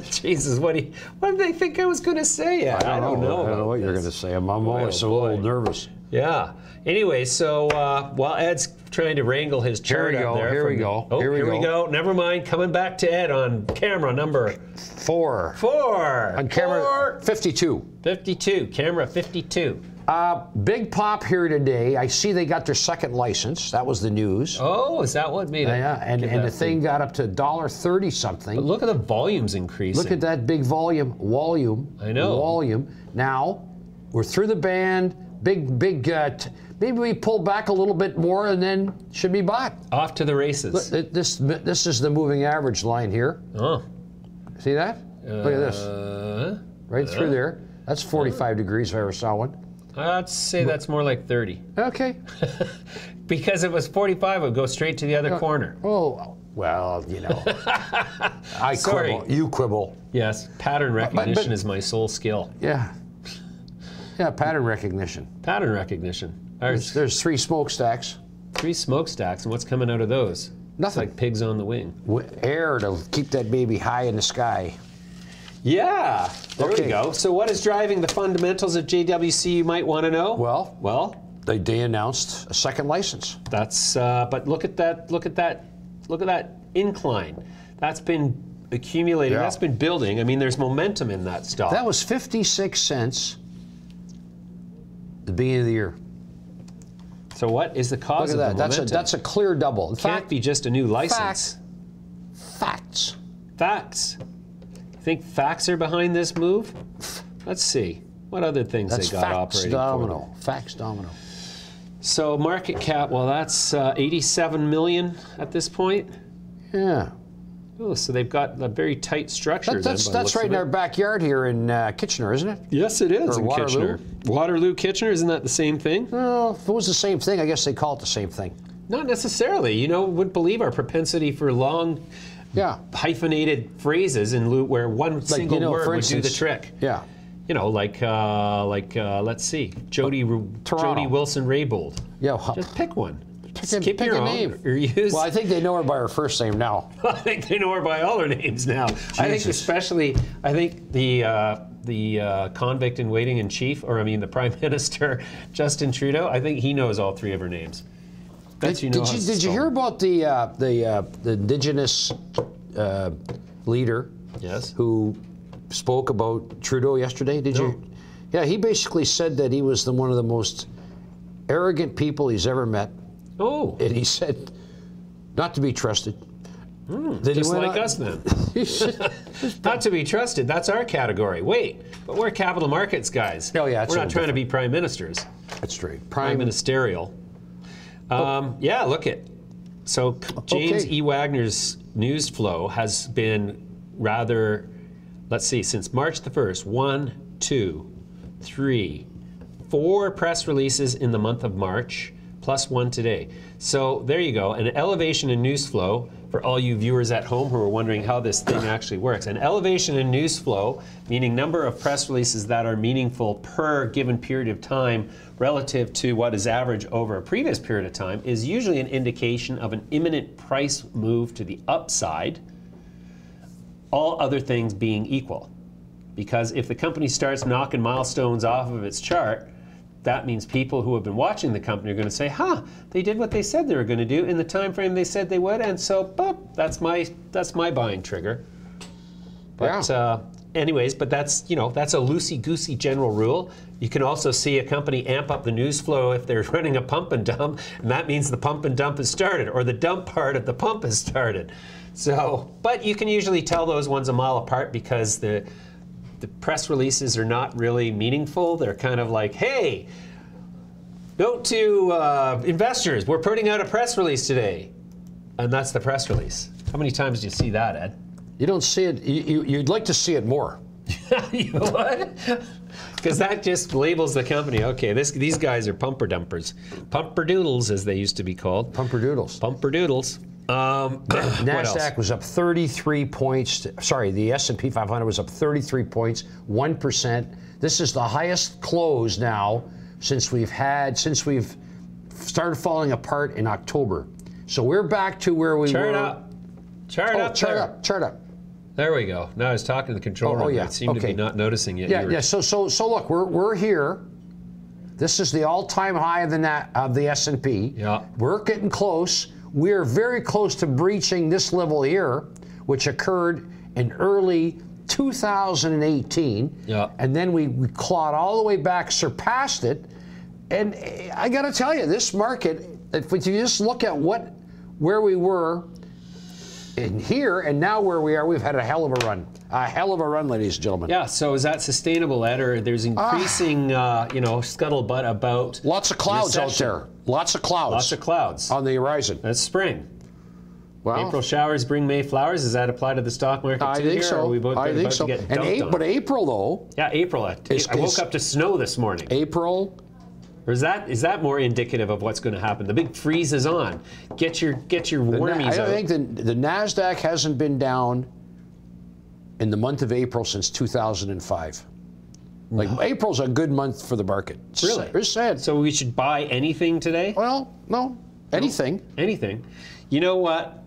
Jesus, what did they think I was going to say? I don't know what you're going to say. I'm always so a little nervous. Yeah. Anyway, so while Ed's trying to wrangle his chart up there. Here we go. Oh, here we go. Never mind. Coming back to Ed on camera number 4. On camera 52. 52. Camera 52. Big pop here today. I see they got their second license. That was the news. Oh, is that what made it? Yeah, and the thing got up to $1.30 something. But look at the volumes increasing. Look at that big volume. I know. Volume. Now, we're through the band. Big, maybe we pull back a little bit more and then should be bought. Off to the races. Look, this is the moving average line here. Oh. See that? Look at this. Right through there. That's 45 degrees if I ever saw one. I'd say that's more like 30. Okay. Because if it was 45, it would go straight to the other corner. Oh, well, I quibble. You quibble. Yes, pattern recognition is my sole skill. Yeah. Yeah, pattern recognition. Pattern recognition. There's 3 smokestacks. 3 smokestacks, and what's coming out of those? Nothing. It's like pigs on the wing. Air to keep that baby high in the sky. Yeah, there we go. So what is driving the fundamentals of JWC, you might want to know? Well, they announced a second license. That's, but look at that incline. That's been accumulating. Yeah. That's been building. I mean, there's momentum in that stock. That was 56 cents at the beginning of the year. So what is the cause Look at of that. the momentum? That's a clear double. In Can't fact, be just a new license. facts. Facts. You think facts are behind this move? Let's see. What other things That's they got facts operating domino. Facts domino. So market cap, well, that's 87 million at this point. Yeah. Oh, so they've got a very tight structure. That's right in our backyard here in Kitchener, isn't it? Yes, it is Or in Waterloo. Kitchener. Waterloo, Kitchener, isn't that the same thing? Well, if it was the same thing, I guess they call it the same thing. Not necessarily. You know, wouldn't believe our propensity for long, hyphenated phrases in where one single word would do the trick. Yeah. You know, let's see, Jody Wilson-Raybould. Yeah. Just pick one. Pick a name. Or use. Well, I think they know her by her first name now. I think they know her by all her names now. I think especially, the convict in waiting in chief, or I mean the Prime Minister, Justin Trudeau, I think he knows all three of her names. Did you hear about the Indigenous leader? Yes. Who spoke about Trudeau yesterday? Did you? Yeah, he basically said that he was one of the most arrogant people he's ever met. Oh. And he said not to be trusted. Just like us then. Not to be trusted. That's our category. Wait, but we're capital markets guys. Oh yeah, we're not trying to be prime ministers. That's right. Prime ministerial. Yeah, look it. So James E. Wagner's news flow has been rather, let's see, since March the 1st, 1, 2, 3, 4 press releases in the month of March, plus 1 today. So there you go, an elevation in news flow for all you viewers at home who are wondering how this thing actually works. An elevation in news flow, meaning number of press releases that are meaningful per given period of time relative to what is average over a previous period of time, is usually an indication of an imminent price move to the upside, all other things being equal. Because if the company starts knocking milestones off of its chart, that means people who have been watching the company are going to say, they did what they said they were going to do in the time frame they said they would, and so, that's my buying trigger. But anyways, but that's a loosey-goosey general rule. You can also see a company amp up the news flow if they're running a pump and dump, and that means the pump and dump has started, or the dump part of the pump has started. So, but you can usually tell those ones a mile apart because the press releases are not really meaningful. They're kind of like, hey, note to investors, we're putting out a press release today. And that's the press release. How many times do you see that, Ed? You don't see it. You'd like to see it more. You what? Because that just labels the company. Okay, these guys are pumper dumpers. Pumper doodles, as they used to be called. Pumper doodles. Pumper doodles. NASDAQ was up 33 points. Sorry, the S&P 500 was up 33 points, 1%. This is the highest close now since we've started falling apart in October. So we're back to where we were. Chart up. Chart up. There we go. Now I was talking to the control room. Yeah. It seemed to be not noticing it. Yeah. So look, we're here. This is the all-time high of the S&P. Yeah. We're getting close. We're very close to breaching this level here, which occurred in early 2018. Yeah. And then we clawed all the way back, surpassed it. And I got to tell you, this market, if you just look at where we were in here and now where we are, we've had a hell of a run. A hell of a run, ladies and gentlemen. Yeah, so is that sustainable, Ed, or there's increasing, scuttlebutt about lots of clouds recession. out there. Lots of clouds. Lots of clouds. On the horizon. That's spring. Well, April showers bring May flowers. Does that apply to the stock market I too? think here, so. Or are we both I think about so. to get dumped on? But April, though. Yeah, April. I woke up to snow this morning. April. Or is that more indicative of what's going to happen? The big freeze is on. Get your wormies out. I think the NASDAQ hasn't been down in the month of April since 2005. Like, April's a good month for the market. Really? It's sad. So we should buy anything today? Well, no. Anything. Anything. You know what?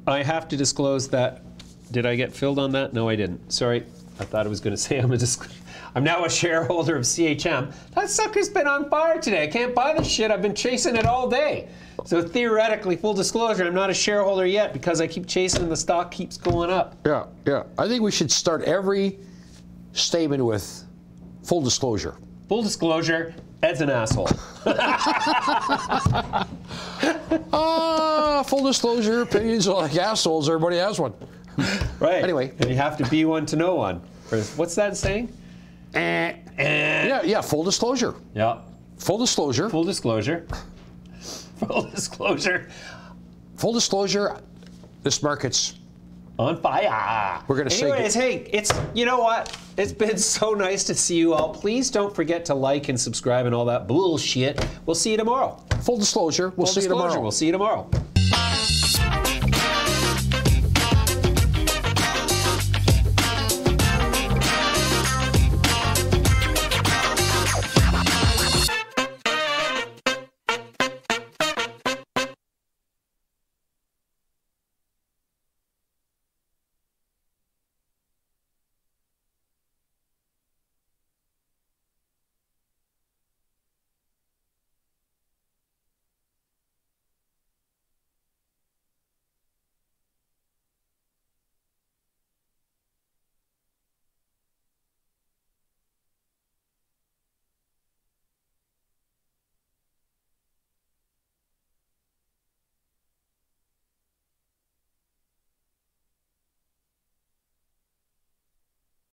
I have to disclose that. Did I get filled on that? No, I didn't. Sorry. I thought I was going to say I'm now a shareholder of CHM. That sucker's been on fire today. I can't buy this shit. I've been chasing it all day. So theoretically, full disclosure, I'm not a shareholder yet because I keep chasing and the stock keeps going up. Yeah, yeah. I think we should start every statement with full disclosure. Full disclosure, Ed's an asshole. Full disclosure, opinions are like assholes. Everybody has one. Right. Anyway. And you have to be one to know one. Or what's that saying? Yeah, full disclosure. Yeah. Full disclosure. Full disclosure. Full disclosure. Full disclosure, this market's on fire. We're going to say... Anyways, hey, you know what? It's been so nice to see you all. Please don't forget to like and subscribe and all that bullshit. We'll see you tomorrow. Full disclosure, we'll see you tomorrow. We'll see you tomorrow.